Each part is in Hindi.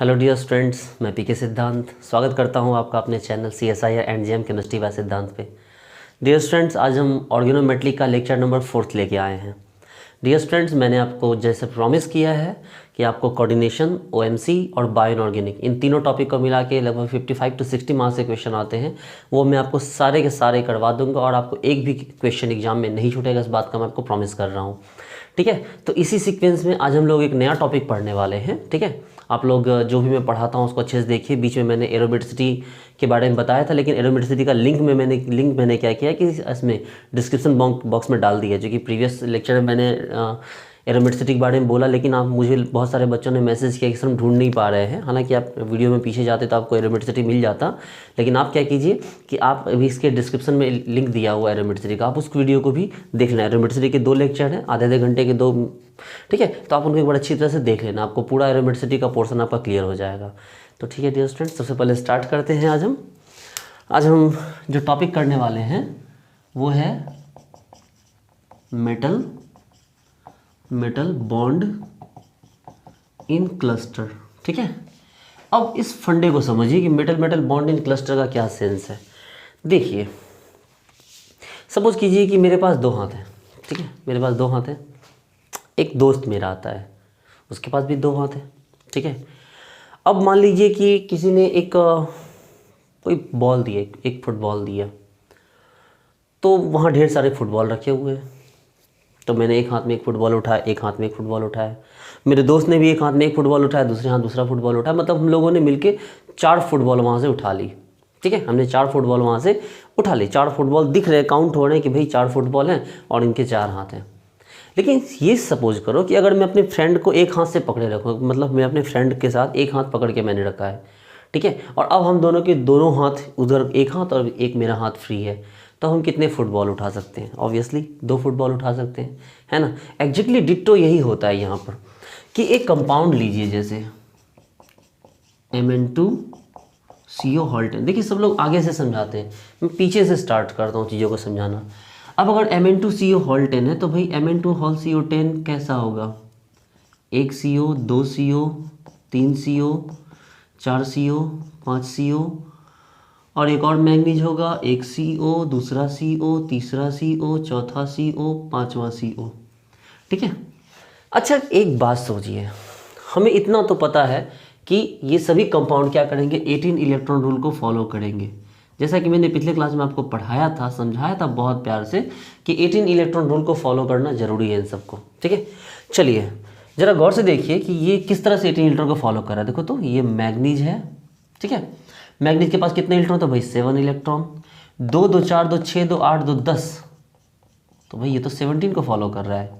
हेलो डियर स्टूडेंट्स, मैं पीके सिद्धांत स्वागत करता हूं आपका अपने channel CSIR and GM chemistry व सिद्धांत पे। डियर स्टूडेंट्स, आज हम ऑर्गेनोमेट्री का लेक्चर नंबर 4 लेके आए हैं। डियर स्टूडेंट्स, मैंने आपको जैसे प्रॉमिस किया है कि आपको कोऑर्डिनेशन, OMC और बायो इनऑर्गेनिक इन तीनों टॉपिक को मिला के लगभग 55 to 60 मार्क्स से क्वेश्चन आते हैं, वो मैं आपको सारे के सारे करवा दूंगा और आपको एक भी क्वेश्चन एग्जाम में नहीं छूटेगा। इस बात का मैं आपको प्रॉमिस कर रहा हूँ। ठीक है, तो इसी सीक्वेंस में आज हम लोग एक नया टॉपिक पढ़ने वाले हैं। ठीक है, आप लोग जो भी मैं पढ़ाता हूँ उसको अच्छे से देखिए। बीच में मैंने एरोमेटिसिटी के बारे में बताया था, लेकिन एरोमेटिसिटी का लिंक मैंने क्या किया कि इसमें डिस्क्रिप्शन बॉक्स में डाल दिया, जो कि प्रीवियस लेक्चर में मैंने एरोमेटिसिटी के बारे में बोला, लेकिन आप मुझे बहुत सारे बच्चों ने मैसेज किया कि सर हम ढूंढ नहीं पा रहे हैं। हालांकि आप वीडियो में पीछे जाते तो आपको एरोमेटिसिटी मिल जाता, लेकिन आप क्या कीजिए कि आप अभी इसके डिस्क्रिप्शन में लिंक दिया हुआ है एरोमेटिसिटी का, आप उस वीडियो को भी देख लेना। एरोमेटिसिटी के 2 लेक्चर हैं, आधे घंटे के 2। ठीक है, तो आप उनको एक बार अच्छी तरह से देख लेना, आपको पूरा एरोमेटिसिटी का पोर्शन आपका क्लियर हो जाएगा। तो ठीक है डियर स्टूडेंट्स, सबसे पहले स्टार्ट करते हैं। आज हम जो टॉपिक करने वाले हैं वो है मेटल बॉन्ड इन क्लस्टर। ठीक है, अब इस फंडे को समझिए कि मेटल बॉन्ड इन क्लस्टर का क्या सेंस है। देखिए, सपोज कीजिए कि मेरे पास 2 हाथ हैं। ठीक है, मेरे पास 2 हाथ हैं। एक दोस्त मेरा आता है, उसके पास भी 2 हाथ हैं। ठीक है, अब मान लीजिए कि किसी ने कोई बॉल दिया, एक फुटबॉल दिया, तो वहाँ ढेर सारे फुटबॉल रखे हुए हैं। तो मैंने एक हाथ में एक फुटबॉल उठाया, एक हाथ में एक फुटबॉल उठाया, मेरे दोस्त ने भी एक हाथ में एक फुटबॉल उठाया, दूसरे हाथ दूसरा फुटबॉल उठाया, मतलब हम लोगों ने मिलके 4 फुटबॉल वहाँ से उठा ली। ठीक है, हमने 4 फुटबॉल वहाँ से उठा ली। 4 फुटबॉल दिख रहे, काउंट हो रहे हैं कि भाई 4 फुटबॉल हैं और इनके 4 हाथ हैं। लेकिन ये सपोज करो कि अगर मैं अपने फ्रेंड को एक हाथ से पकड़े रखूँ, मतलब मैं अपने फ्रेंड के साथ एक हाथ पकड़ के मैंने रखा है। ठीक है, और अब हम दोनों के दोनों हाथ, उधर एक हाथ और एक मेरा हाथ फ्री है, तो हम कितने फुटबॉल उठा सकते हैं? ऑब्वियसली 2 फुटबॉल उठा सकते हैं, है ना। एग्जैक्टली डिट्टो यही होता है यहाँ पर कि एक कंपाउंड लीजिए जैसे Mn2CO हॉल्टेन। देखिए, सब लोग आगे से समझाते हैं, मैं पीछे से स्टार्ट करता हूँ चीज़ों को समझाना। अब अगर Mn2CO हॉल्टेन है तो भाई Mn2CO10 कैसा होगा? 1 CO, 2 CO, 3 CO, 4 CO, 5 CO और एक और मैंगनीज होगा, 1 CO, दूसरा CO, तीसरा CO, चौथा CO, 5वां CO। ठीक है, अच्छा एक बात सोचिए, हमें इतना तो पता है कि ये सभी कंपाउंड क्या करेंगे? 18 इलेक्ट्रॉन रूल को फॉलो करेंगे। जैसा कि मैंने पिछले क्लास में आपको पढ़ाया था, समझाया था बहुत प्यार से कि 18 इलेक्ट्रॉन रूल को फॉलो करना जरूरी है इन सबको। ठीक है, चलिए ज़रा गौर से देखिए कि ये किस तरह से 18 इलेक्ट्रॉन को फॉलो कर रहा है। देखो तो ये मैंगनीज है। ठीक है, मैंगनीज के पास कितने इलेक्ट्रॉन? तो भाई 7 इलेक्ट्रॉन। 2 2 4 2 6 2 8 2 10, तो भाई ये तो 17 को फॉलो कर रहा है।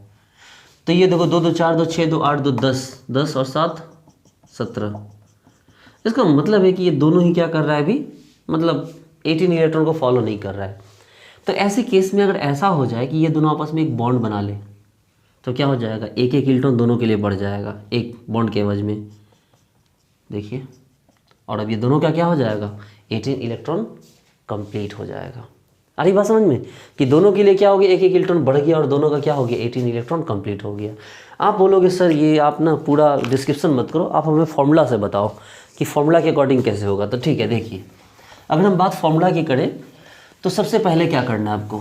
तो ये देखो 2 2 4 2 6 2 8 2 10, 10 और 7 17। इसका मतलब है कि ये दोनों ही क्या कर रहा है अभी, मतलब 18 इलेक्ट्रॉन को फॉलो नहीं कर रहा है। तो ऐसे केस में अगर ऐसा हो जाए कि ये दोनों आपस में एक बॉन्ड बना ले, तो क्या हो जाएगा? एक एक इलेक्ट्रॉन दोनों के लिए बढ़ जाएगा एक बॉन्ड के एवज में। देखिए, और अब ये दोनों का क्या हो जाएगा? 18 इलेक्ट्रॉन कंप्लीट हो जाएगा। आ रही बात समझ में कि दोनों के लिए क्या हो गया? एक एक इलेक्ट्रॉन बढ़ गया और दोनों का क्या हो गया? 18 इलेक्ट्रॉन कंप्लीट हो गया। आप बोलोगे सर ये आप ना पूरा डिस्क्रिप्शन मत करो, आप हमें फॉर्मूला से बताओ कि फॉर्मूला के अकॉर्डिंग कैसे होगा। तो ठीक है, देखिए अगर हम बात फॉर्मूला की करें तो सबसे पहले क्या करना है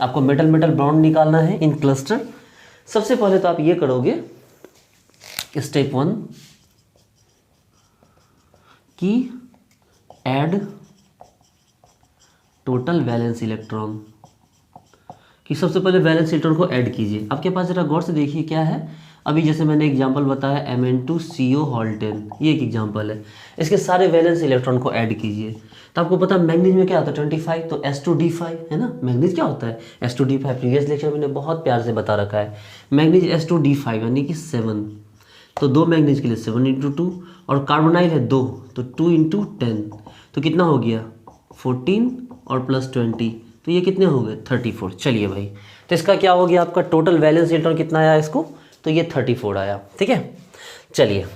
आपको मेटल बॉन्ड निकालना है इन क्लस्टर। सबसे पहले तो आप ये करोगे स्टेप 1 कि ऐड टोटल वैलेंस इलेक्ट्रॉन, कि सबसे पहले वैलेंस इलेक्ट्रॉन को ऐड कीजिए। आपके पास जरा गौर से देखिए क्या है। अभी जैसे मैंने एग्जांपल बताया Mn2CO हॉल्टेन, ये एक एग्जांपल है। इसके सारे वैलेंस इलेक्ट्रॉन को ऐड कीजिए तो आपको पता है मैंगनीज में क्या होता है? 25, तो S2D5 है ना। मैंगनीज क्या होता है? S2D5 प्रीवियस लेक्चर में मैंने बहुत प्यार से बता रखा है। मैंगनीज S2D5 यानी कि 7, तो 2 मैंगनीज के लिए 7 × 2 और कार्बोनाइल है 2, तो 2 × 10, तो कितना हो गया? 14 और प्लस 20, तो ये कितने हो गए? 34। चलिए भाई, तो इसका क्या हो गया? आपका टोटल वैलेंस इलेक्ट्रॉन कितना आया इसको? तो ये 34 आया। ठीक है, चलिए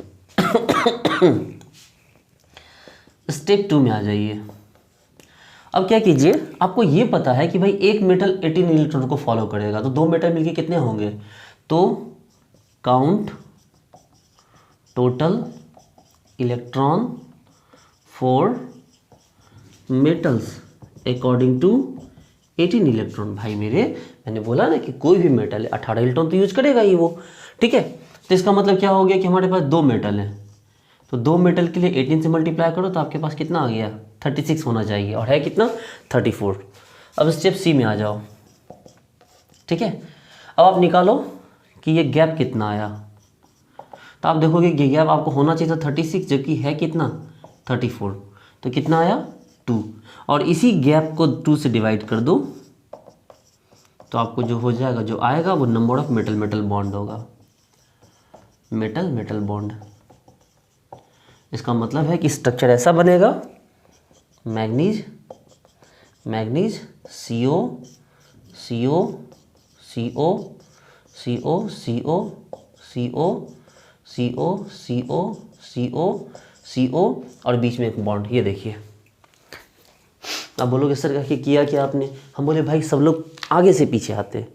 स्टेप 2 में आ जाइए। अब क्या कीजिए, आपको ये पता है कि भाई एक मेटल 18 इलेक्ट्रॉन को फॉलो करेगा, तो 2 मेटल मिलके कितने होंगे? तो count total electron for metals according to 18 electron. भाई मेरे, मैंने बोला ना कि कोई भी मेटल है 18 इलेक्ट्रॉन तो यूज करेगा ही वो, ठीक है। तो इसका मतलब क्या हो गया कि हमारे पास दो मेटल हैं, तो दो मेटल के लिए 18 से मल्टीप्लाई करो तो आपके पास कितना आ गया, 36 होना चाहिए, और है कितना, 34। अब स्टेप सी में आ जाओ, ठीक है। अब आप निकालो कि ये गैप कितना आया, तो आप देखोगे कि गैप आपको होना चाहिए था 36, जबकि है कितना, 34, तो कितना आया 2, और इसी गैप को 2 से डिवाइड कर दो तो आपको जो हो जाएगा, जो आएगा वो number of metal metal bond होगा, मेटल मेटल बॉन्ड। इसका मतलब है कि स्ट्रक्चर ऐसा बनेगा, manganese manganese CO CO CO CO CO CO CO CO CO CO और बीच में एक बॉन्ड। ये देखिए, आप बोलोगे सर कि किया क्या आपने, हम बोले भाई सब लोग आगे से पीछे आते हैं,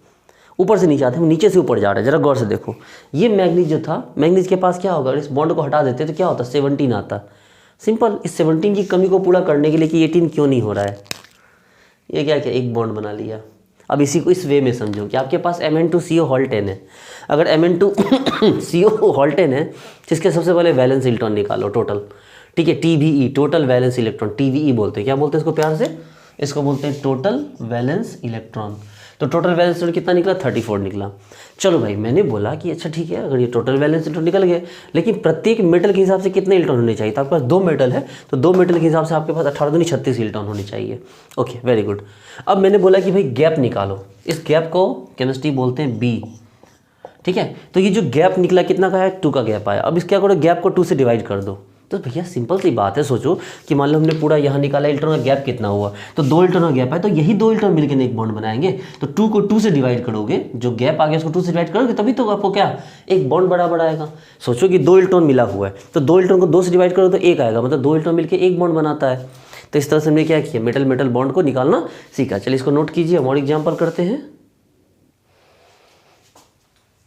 ऊपर से नीचे आते हैं, हम नीचे से ऊपर जा रहे हैं। जरा गौर से देखो, ये मैग्नीज जो था, मैग्नीज के पास क्या होगा, इस बॉन्ड को हटा देते तो क्या होता, 17 आता। सिंपल, इस 17 की कमी को पूरा करने के लिए कि 18 क्यों नहीं हो रहा है, ये क्या क्या एक बॉन्ड बना लिया। अब इसी को इस वे में समझो कि आपके पास Mn2CO हॉल 10 है, अगर Mn2CO हॉल 10 है तो इसके सबसे पहले वैलेंस इलेक्ट्रॉन निकालो टोटल, ठीक है, TVE, total valence electron, TVE बोलते हैं। क्या बोलते हैं इसको प्यार से, इसको बोलते हैं टोटल वैलेंस इलेक्ट्रॉन। तो टोटल वैलेंस इलेक्ट्रॉन कितना निकला, 34 निकला। चलो भाई, मैंने बोला कि अच्छा ठीक है, अगर ये टोटल वैलेंस इलेक्ट्रॉन निकल गए, लेकिन प्रत्येक मेटल के हिसाब से कितने इलेक्ट्रॉन होने चाहिए, तो आपके पास दो मेटल है तो दो मेटल के हिसाब से आपके पास 18 दूनी 36 इलेक्ट्रॉन होने चाहिए। Okay, very good. अब मैंने बोला कि भाई गैप निकालो, इस गैप को केमिस्ट्री बोलते हैं बी, ठीक है। तो ये जो गैप निकला कितना का है, 2 का गैप आया। अब इस क्या करो, गैप को 2 से डिवाइड कर दो। तो भैया सिंपल सी बात है, सोचो कि मान लो हमने पूरा यहाँ निकाला, इलेक्ट्रॉन का गैप कितना हुआ, तो 2 इलेक्ट्रॉन का गैप है, तो यही 2 इलेक्ट्रॉन मिलकर एक बॉन्ड बनाएंगे। तो 2 को 2 से डिवाइड करोगे, जो गैप आ गया उसको 2 से डिवाइड करोगे, तभी तो आपको क्या, एक बॉन्ड बराबर आएगा। सोचो कि 2 इलेक्ट्रॉन मिला हुआ है, तो 2 इलेक्ट्रॉन को 2 से डिवाइड करो तो 1 आएगा, मतलब 2 इलेक्ट्रॉन मिलकर एक बॉन्ड बनाता है। तो इस तरह से हमने क्या किया, मेटल मेटल बॉन्ड को निकालना सीखा। चलिए इसको नोट कीजिए, हम और एग्जाम्पल करते हैं।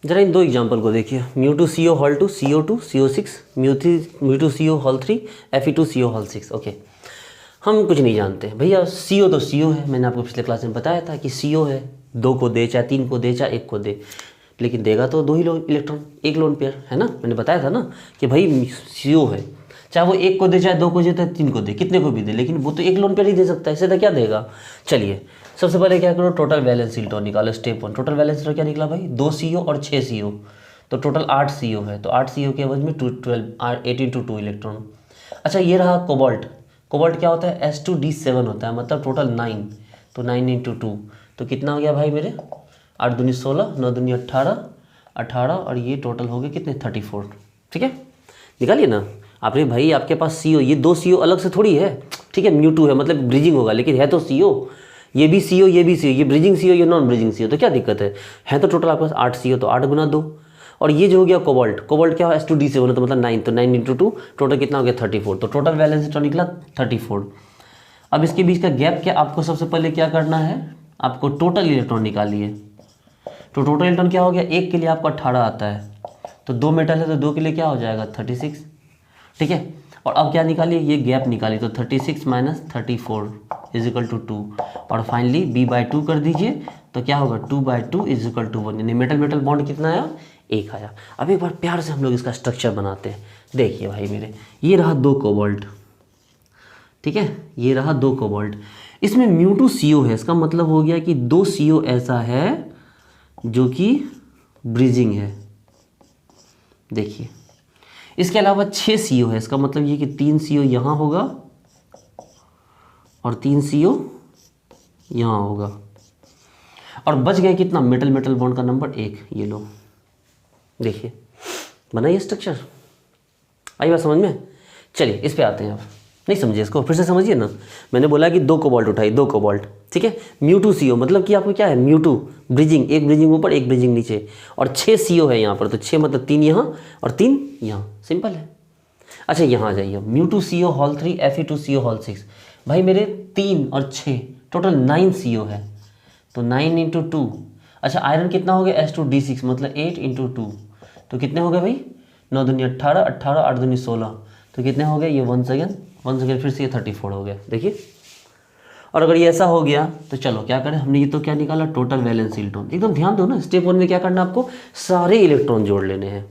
जरा इन दो एग्जाम्पल को देखिए, μ2CO hall 2 CO2 CO6, μ2CO hall 3 Fe2CO hall 6। Okay, हम कुछ नहीं जानते भैया, CO तो CO है, मैंने आपको पिछले क्लास में बताया था कि CO है, 2 को दे चाहे 3 को दे चाहे 1 को दे, लेकिन देगा तो 2 ही इलेक्ट्रॉन, एक लोन पेयर है ना। मैंने बताया था ना कि भाई CO है, चाहे वो 1 को दे चाहे 2 को दे चाहे 3 को दे, कितने को भी दे, लेकिन वो तो एक लोन पेयर ही दे सकता है, इससे तो क्या देगा। चलिए सबसे पहले क्या करो, टोटल वैलेंस इलेक्ट्रॉन निकालो। स्टेप 1, टोटल वैलेंस इलेक्ट्रॉन क्या निकला भाई, 2 CO और 6 CO, तो टोटल 8 CO है। तो 8 CO के एवज में 18 to 2 इलेक्ट्रॉन। अच्छा, ये रहा कोबाल्ट। कोबाल्ट क्या होता है, S2D7 होता है, मतलब टोटल 9, तो 9 × 2, तो कितना हो गया भाई मेरे, 8 दूनी 16, 9 दूनी 18, और ये टोटल हो गए कितने, 34। ठीक है, निकालिए ना आपने। भाई आपके पास CO, ये 2 CO अलग से थोड़ी है, ठीक है, μ2 है, मतलब ब्रिजिंग होगा, लेकिन है तो CO, ये भी CO ये भी CO, ये ब्रिजिंग CO ये नॉन ब्रिजिंग CO, तो क्या दिक्कत है तो टोटल आपके पास 8 CO, तो 8 गुना 2, और ये जो हो गया कोबाल्ट, कोबाल्ट क्या है, S2D7 तो मतलब 9, तो 9 × 2, टोटल कितना हो गया, 34, तो टोटल वैलेंस इलेक्ट्रॉन निकला 34। अब इसके बीच का गैप क्या, आपको सबसे पहले क्या करना है, आपको टोटल इलेक्ट्रॉन निकालिए। तो टोटल इलेक्ट्रॉन क्या हो गया, एक के लिए आपको 18 आता है, तो 2 मेटल है तो 2 के लिए क्या हो जाएगा, 36, ठीक है। और अब क्या निकालिए, ये गैप निकालिए, तो 36 - 34 = 2, और फाइनली b/2 कर दीजिए, तो क्या होगा, 2/2 = 1, यानी मेटल मेटल बॉन्ड कितना आया, 1 आया। अब एक बार प्यार से हम लोग इसका स्ट्रक्चर बनाते हैं। देखिए भाई मेरे, ये रहा 2 कोबाल्ट, ठीक है, ये रहा 2 कोबाल्ट, इसमें μ2CO है, इसका मतलब हो गया कि 2 CO ऐसा है जो कि ब्रिजिंग है। देखिए, इसके अलावा 6 CO है, इसका मतलब ये कि 3 CO यहाँ होगा और 3 CO यहाँ होगा, और बच गया कितना, मेटल मेटल बॉन्ड का नंबर 1। ये लो, देखिए बना ये स्ट्रक्चर, आई बात समझ में। चलिए इस पे आते हैं, आप नहीं समझिए इसको, फिर से समझिए ना। मैंने बोला कि 2 कोबाल्ट उठाई, 2 कोबाल्ट, ठीक है, μ2CO मतलब कि आपको क्या है, μ2 ब्रिजिंग, एक ब्रिजिंग ऊपर एक ब्रिजिंग नीचे, और 6 CO है यहाँ पर, तो 6 मतलब 3 यहाँ और 3 यहाँ, सिंपल है। अच्छा यहाँ आ जाइए, μ2CO हॉल 3 Fe2CO हॉल 6, भाई मेरे 3 और 6 टोटल 9 CO है, तो 9 × 2। अच्छा आयरन कितना हो गया, S2D6 मतलब 8 × 2, तो कितने हो गए भाई, 9 दूनी 18, 18 8 दूनी 16, तो कितने हो गए ये 1 सेकेंड फिर से ये 34 हो गया, देखिए। और अगर ये ऐसा हो गया तो चलो क्या करें, हमने ये तो क्या निकाला, टोटल वैलेंस इलेक्ट्रॉन। एकदम ध्यान दो ना, स्टेप 1 में क्या करना आपको, सारे इलेक्ट्रॉन जोड़ लेने हैं।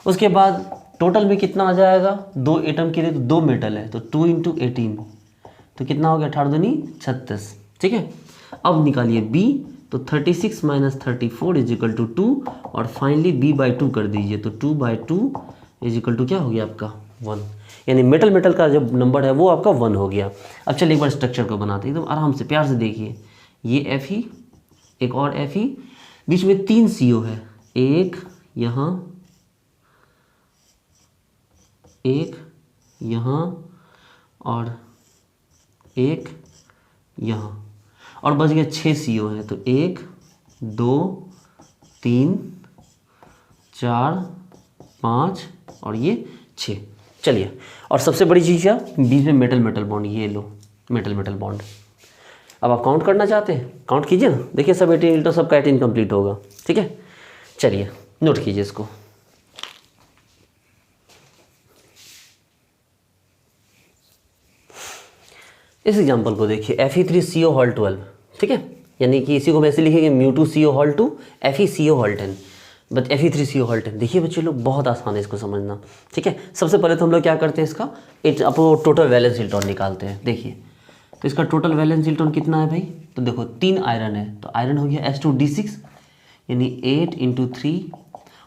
उसके बाद टोटल में कितना आ जाएगा, 2 एटम के लिए तो 2 मेटल है, तो 2 × 18 तो कितना हो गया, 18 दूनी 36, ठीक है। अब निकालिए बी, तो 36 - 34 = 2 और फाइनली b/2 कर दीजिए, तो 2/2 = क्या हो गया आपका 1, यानी मेटल का जो नंबर है वो आपका 1 हो गया। अब चलिए एक बार स्ट्रक्चर को बनाते हैं एकदम आराम से, प्यार से देखिए। ये Fe, एक और Fe, बीच में 3 CO है, एक यहाँ, एक यहाँ और एक यहाँ, और बच गया 6 CO है, तो 1 2 3 4 5 और ये 6। चलिए, और सबसे बड़ी चीज़ क्या, बीच में मेटल बॉन्ड, ये लो मेटल बॉन्ड। अब आप काउंट करना चाहते हैं, काउंट कीजिए ना, देखिए सब 18 इलेक्ट्रॉन, सबका 18 कंप्लीट होगा, ठीक है। चलिए नोट कीजिए इसको। इस एग्जांपल को देखिए, Fe3CO12, ठीक है, यानी कि इसी को हम ऐसे लिखेंगे μ2CO2 FeCO10 बट Fe3CO10। देखिए बच्चे लोग, बहुत आसान है इसको समझना, ठीक है। सबसे पहले तो हम लोग क्या करते हैं, इसका अपो टोटल वैलेंस इलेक्ट्रॉन निकालते हैं। देखिए तो इसका टोटल वैलेंस इलेक्ट्रॉन कितना है भाई, तो देखो 3 आयरन है, तो आयरन हो गया S2D6 यानी 8 × 3,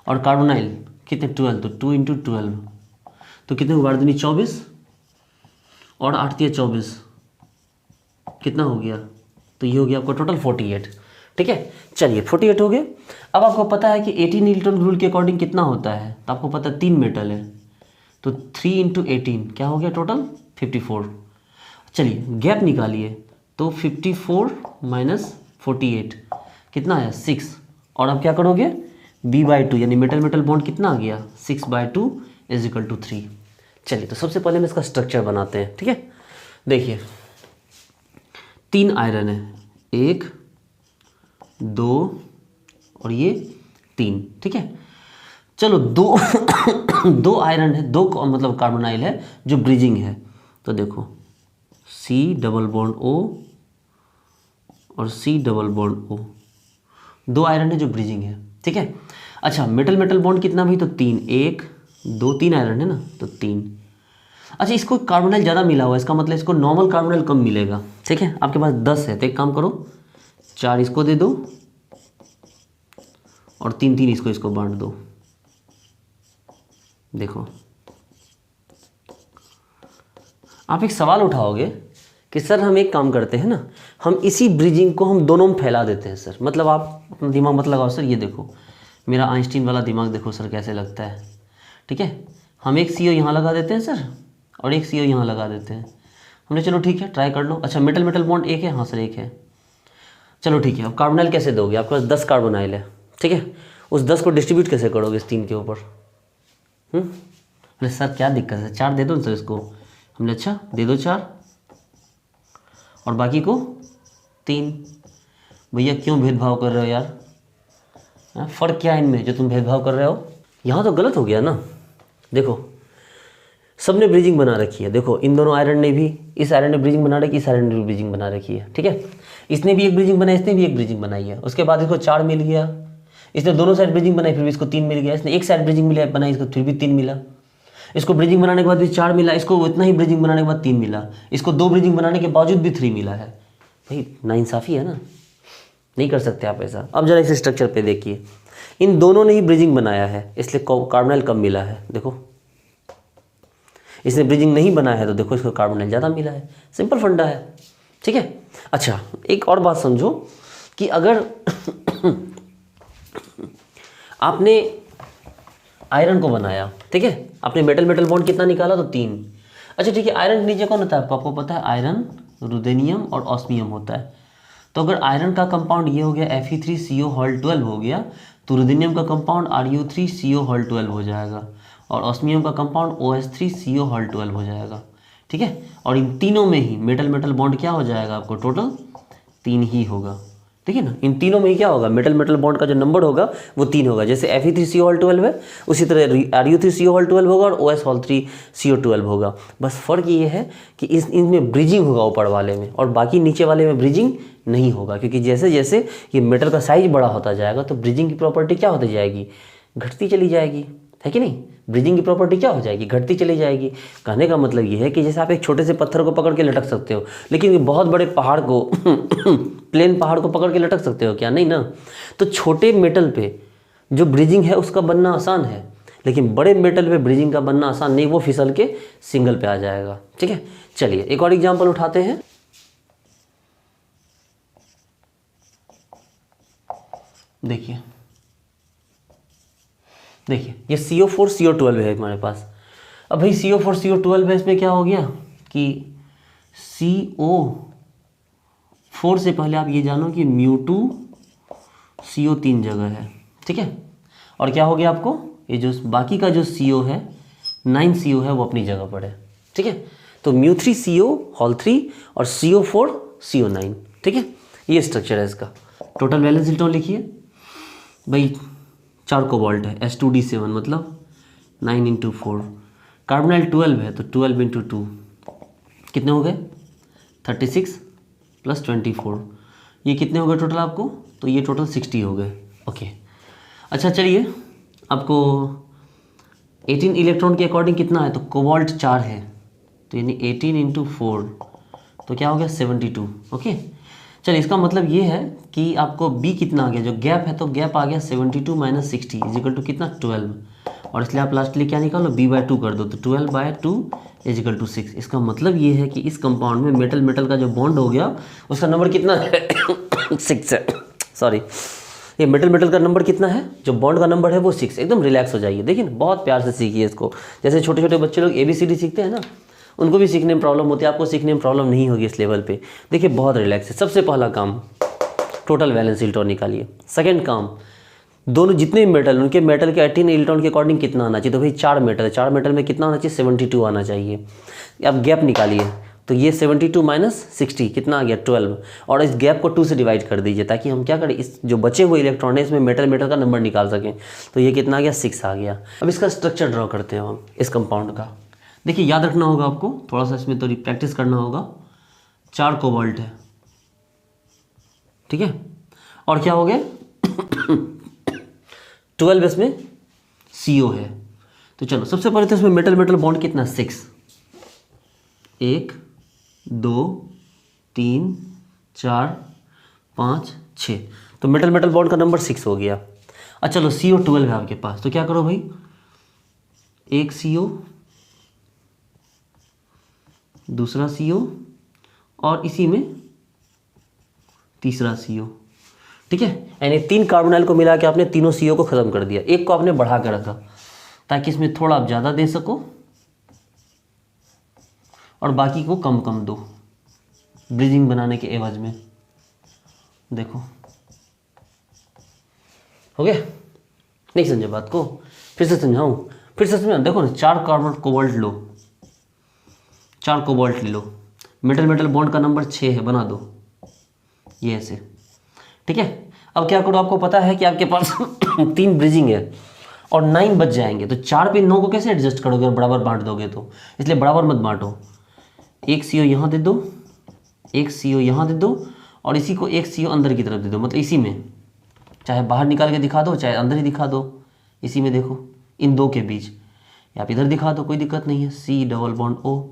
और कार्बोनाइल कितने 12, तो 2 × 12 तो कितने बार दूनी 24 और 8 × 24 कितना हो गया, तो ये हो गया आपका टोटल 48, ठीक है। चलिए 48 हो गए। अब आपको पता है कि 18 न्यूटन रूल के अकॉर्डिंग कितना होता है, तो आपको पता है 3 मेटल है, तो 3 × 18 क्या हो गया टोटल 54। चलिए गैप निकालिए, तो 54 - 48 कितना है 6, और अब क्या करोगे b/2 यानी मेटल बॉन्ड कितना आ गया 6/2 = 3। चलिए तो सबसे पहले हम इसका स्ट्रक्चर बनाते हैं, ठीक है। देखिए 3 आयरन है, 1 2 और ये 3, ठीक है। चलो दो आयरन है, दो मतलब कार्बोनाइल है जो ब्रिजिंग है, तो देखो C+O और C+O, 2 आयरन है जो ब्रिजिंग है, ठीक है। अच्छा मेटल बॉन्ड कितना भाई, तो 3, 1 2 3 आयरन है ना, तो 3। अच्छा इसको कार्बोनाइल ज़्यादा मिला हुआ है, इसका मतलब इसको नॉर्मल कार्बोनाइल कम मिलेगा, ठीक है। आपके पास 10 है तो एक काम करो 4 इसको दे दो और 3 इसको बांट दो। देखो आप एक सवाल उठाओगे कि सर हम एक काम करते हैं ना, हम इसी ब्रिजिंग को हम दोनों में फैला देते हैं सर। मतलब आप अपना दिमाग मत लगाओ सर, ये देखो मेरा आइंस्टीन वाला दिमाग देखो सर कैसे लगता है, ठीक है। हम एक CO यहाँ लगा देते हैं सर और एक CO यहाँ लगा देते हैं। हमने चलो ठीक है ट्राई कर लो। अच्छा मेटल बॉन्ड एक है, हाँ सर एक है, चलो ठीक है। अब कार्बोनाइल कैसे दोगे, आपके पास 10 कार्बोनाइल है, ठीक है। उस 10 को डिस्ट्रीब्यूट कैसे करोगे इस 3 के ऊपर, अरे सर क्या दिक्कत है, 4 दे दो सर इसको। हमने अच्छा दे दो 4 और बाकी को 3। भैया क्यों भेदभाव कर रहे हो यार, फ़र्क क्या है इनमें जो तुम भेदभाव कर रहे हो, यहाँ तो गलत हो गया ना। देखो सबने ब्रिजिंग बना रखी है, देखो इन दोनों आयरन ने भी, इस आयरन ने ब्रिजिंग बना रखी है, इस आयरन ने भी ब्रिजिंग बना रखी है, ठीक है। इसने भी एक ब्रिजिंग बनाई, इसने भी एक ब्रिजिंग बनाई है, उसके बाद इसको 4 मिल गया। इसने दोनों साइड ब्रिजिंग बनाई फिर भी इसको 3 मिल गया। इसने एक साइड ब्रिजिंग बनाई इसको फिर भी 3 मिला। इसको ब्रिजिंग बनाने के बाद भी 4 मिला, इसको उतना ही ब्रिजिंग बनाने के बाद 3 मिला, इसको 2 ब्रिजिंग बनाने के बावजूद भी 3 मिला है। भाई नाइंसाफ़ी है ना, नहीं कर सकते आप ऐसा। अब जरा इस स्ट्रक्चर पे देखिए, इन दोनों ने ही ब्रिजिंग बनाया है इसलिए कार्बोनाइल कम मिला है। देखो इसने ब्रिजिंग नहीं बनाया है तो देखो इसको कार्बोनाइल ज़्यादा मिला है, सिंपल फंडा है, ठीक है। अच्छा एक और बात समझो कि अगर आपने आयरन को बनाया, ठीक है, आपने मेटल बॉन्ड कितना निकाला, तो 3। अच्छा ठीक है, आयरन के नीचे कौन होता है आपको पता है, आयरन, रुदेनियम और ऑस्मियम होता है। तो अगर आयरन का कंपाउंड ये हो गया Fe3CO12 हो गया, तो रुदेनियम का कंपाउंड Ru3CO12 हो जाएगा और ऑस्मियम का कंपाउंड OH3CO12 हो जाएगा, ठीक है। और इन तीनों में ही मेटल बॉन्ड क्या हो जाएगा आपको टोटल 3 ही होगा, देखिए ना, इन तीनों में ही क्या होगा, मेटल मेटल बॉन्ड का जो नंबर होगा वो 3 होगा। जैसे Fe3CO12 है, उसी तरह Ru3CO12 होगा और OS3CO12 होगा। बस फ़र्क ये है कि इनमें ब्रिजिंग होगा ऊपर वाले में, और बाकी नीचे वाले में ब्रिजिंग नहीं होगा, क्योंकि जैसे जैसे ये मेटल का साइज बड़ा होता जाएगा तो ब्रिजिंग की प्रॉपर्टी क्या होती जाएगी, घटती चली जाएगी, है कि नहीं। ब्रिजिंग की प्रॉपर्टी क्या हो जाएगी, घटती चली जाएगी। कहने का मतलब ये है कि जैसे आप एक छोटे से पत्थर को पकड़ के लटक सकते हो, लेकिन बहुत बड़े पहाड़ को प्लेन पहाड़ को पकड़ के लटक सकते हो क्या, नहीं ना। तो छोटे मेटल पे जो ब्रिजिंग है उसका बनना आसान है, लेकिन बड़े मेटल पे ब्रिजिंग का बनना आसान नहीं, वो फिसल के सिंगल पे आ जाएगा। ठीक है, चलिए एक और एग्जाम्पल उठाते हैं। देखिए ये CO4 CO12 है हमारे पास। अब भाई CO4 CO12 है, इसमें क्या हो गया कि CO4 से पहले आप ये जानो कि μ2 CO3 जगह है। ठीक है, और क्या हो गया आपको, ये जो बाकी का जो CO है 9 CO है वो अपनी जगह पर है। ठीक है, तो μ3 CO3 और CO4 CO9। ठीक है, ये स्ट्रक्चर है इसका। टोटल वैलेंस इलेक्ट्रॉन लिखिए भाई, 4 कोबाल्ट है, S2D7 मतलब 9 × 4। कार्बोनाइल 12 है तो 12 × 2 कितने हो गए, 36 + 24। ये कितने हो गए टोटल आपको, तो ये टोटल 60 हो गए। ओके, अच्छा चलिए, आपको 18 इलेक्ट्रॉन के अकॉर्डिंग कितना है, तो कोबाल्ट 4 है, तो यानी 18 × 4 तो क्या हो गया 72। ओके, चलिए इसका मतलब ये है कि आपको B कितना आ गया, जो गैप है तो गैप आ गया 72 - 60 = कितना 12, और इसलिए आप लास्टली क्या निकालो B/2 कर दो, तो 12/2 = 6। इसका मतलब ये है कि इस कंपाउंड में मेटल मेटल का जो बॉन्ड हो गया उसका नंबर कितना है 6 है। सॉरी, ये मेटल मेटल का नंबर कितना है, जो बॉन्ड का नंबर है वो 6। एकदम रिलैक्स हो जाइए, देखिए बहुत प्यार से सीखिए इसको। जैसे छोटे छोटे बच्चे लोग ABCD सीखते हैं ना, उनको भी सीखने में प्रॉब्लम होती है, आपको सीखने में प्रॉब्लम नहीं होगी इस लेवल पे। देखिए बहुत रिलैक्स है। सबसे पहला काम टोटल वैलेंस इलेक्ट्रॉन निकालिए। सेकंड काम, दोनों जितने मेटल उनके मेटल के 18 इलेक्ट्रॉन के अकॉर्डिंग कितना आना चाहिए, तो भाई 4 मेटल है, 4 मेटल में कितना आना चाहिए 72 आना चाहिए। अब गैप निकालिए, तो ये 72 - 60 कितना आ गया 12, और इस गैप को 2 से डिवाइड कर दीजिए ताकि हम क्या करें, इस जो बचे हुए इलेक्ट्रॉन है इसमें मेटल मेटल का नंबर निकाल सकें। तो ये कितना आ गया 6 आ गया। अब इसका स्ट्रक्चर ड्रॉ करते हैं हम इस कंपाउंड का। देखिए याद रखना होगा आपको, थोड़ा सा इसमें थोड़ी प्रैक्टिस करना होगा। 4 कोबाल्ट है, ठीक है, और क्या हो गया 12 इसमें CO है। तो चलो सबसे पहले तो इसमें मेटल मेटल बॉन्ड कितना 6, 1 2 3 4 5 6, तो मेटल मेटल बॉन्ड का नंबर 6 हो गया। अच्छा चलो CO12 है आपके पास, तो क्या करो भाई, एक CO, दूसरा CO, और इसी में तीसरा CO। ठीक है, यानी 3 कार्बोनाइल को मिला के आपने तीनों CO को ख़त्म कर दिया। एक को आपने बढ़ा के रखा ताकि इसमें थोड़ा आप ज़्यादा दे सको और बाकी को कम कम दो, ब्रिजिंग बनाने के एवज में। देखो हो गया, नहीं समझे बात को, फिर से समझाऊं, फिर से समझा। देखो ना, 4 कार्बन कोबाल्ट लो, 4 कोबाल्ट ले लो, मेटल मेटल बॉन्ड का नंबर 6 है, बना दो ये ऐसे। ठीक है, अब क्या करो, आपको पता है कि आपके पास 3 ब्रिजिंग है और 9 बच जाएंगे, तो 4 पे 9 को कैसे एडजस्ट करोगे, बराबर बांट दोगे तो, इसलिए बराबर मत बांटो। एक CO यहाँ दे दो, एक CO यहाँ दे दो, और इसी को एक CO अंदर की तरफ दे दो, मतलब इसी में, चाहे बाहर निकाल के दिखा दो चाहे अंदर ही दिखा दो, इसी में देखो इन 2 के बीच, या आप इधर दिखा दो, कोई दिक्कत नहीं है, C+O,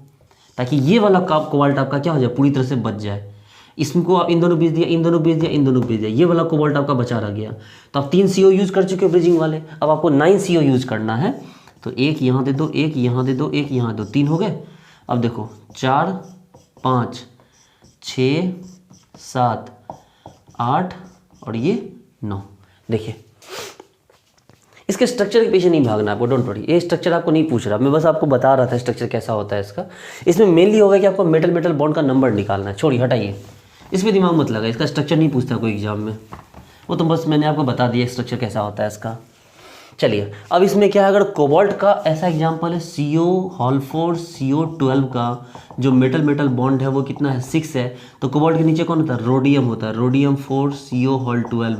ताकि ये वाला कोबाल्ट आपका क्या हो जाए, पूरी तरह से बच जाए। इसको आप इन दोनों बीच दिया, इन दोनों बीच दिया, इन दोनों बीच दिया, ये वाला कोबाल्ट आपका बचा रह गया। तो आप 3 CO यूज़ कर चुके हो ब्रिजिंग वाले, अब आपको 9 CO यूज़ करना है, तो एक यहाँ दे दो, एक यहाँ दे दो, एक यहाँ दो, 3 हो गए। अब देखो 4 5 6 7 8 और ये 9। देखिए इसके स्ट्रक्चर के पीछे नहीं भागना आपको, डोंट वरी, ये स्ट्रक्चर आपको नहीं पूछ रहा, मैं बस आपको बता रहा था स्ट्रक्चर कैसा होता है इसका। इसमें मेनली होगा कि आपको मेटल मेटल बॉन्ड का नंबर निकालना है, छोड़िए हटाइए, इसमें दिमाग मत लगा, इसका स्ट्रक्चर नहीं पूछता कोई एग्जाम में, वो तो बस मैंने आपको बता दिया स्ट्रक्चर कैसा होता है इसका। चलिए अब इसमें क्या है, अगर कोबाल्ट का ऐसा एग्जांपल है CO हॉल 4 CO12 का जो मेटल मेटल बॉन्ड है वो कितना है 6 है, तो कोबाल्ट के नीचे कौन होता है, रोडियम होता है, रोडियम 4 CO हॉल 12,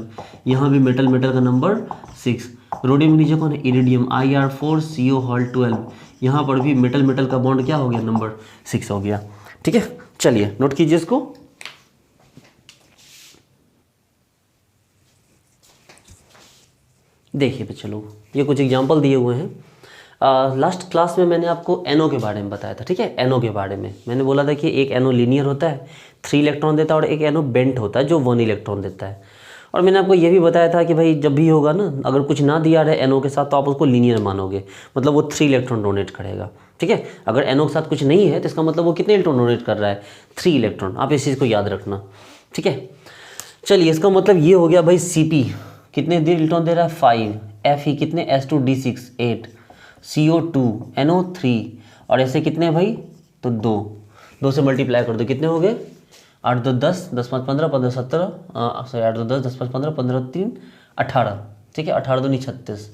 यहाँ भी मेटल मेटल का नंबर 6। रोडियम के नीचे कौन है, इरिडियम IR4 CO हॉल 12, यहाँ पर भी मेटल मेटल का बॉन्ड क्या हो गया, नंबर 6 हो गया। ठीक है, चलिए नोट कीजिए इसको। देखिए तो चलो ये कुछ एग्जांपल दिए हुए हैं। लास्ट क्लास में मैंने आपको NO के बारे में बताया था। ठीक है, NO के बारे में मैंने बोला था कि एक NO लीनियर होता है 3 इलेक्ट्रॉन देता है, और एक NO बेंट होता है जो 1 इलेक्ट्रॉन देता है। और मैंने आपको ये भी बताया था कि भाई जब भी होगा ना, अगर कुछ ना दिया रहे NO के साथ तो आप उसको लीनियर मानोगे, मतलब वो 3 इलेक्ट्रॉन डोनेट करेगा। ठीक है, अगर NO के साथ कुछ नहीं है तो इसका मतलब वो कितने इलेक्ट्रॉन डोनेट कर रहा है, 3 इलेक्ट्रॉन। आप इस चीज़ को याद रखना। ठीक है, चलिए इसका मतलब ये हो गया भाई CP कितने इलेक्ट्रॉन दे रहा है, 5, Fe कितने, S2D6 8, CO2 NO3, और ऐसे कितने भाई, तो 2 से मल्टीप्लाई कर दो, कितने हो गए, 8 2 10, 10 5 15, 15 17, सॉरी 8 2 10, 10 5 15, 15 3 18। ठीक है, 18 2 36।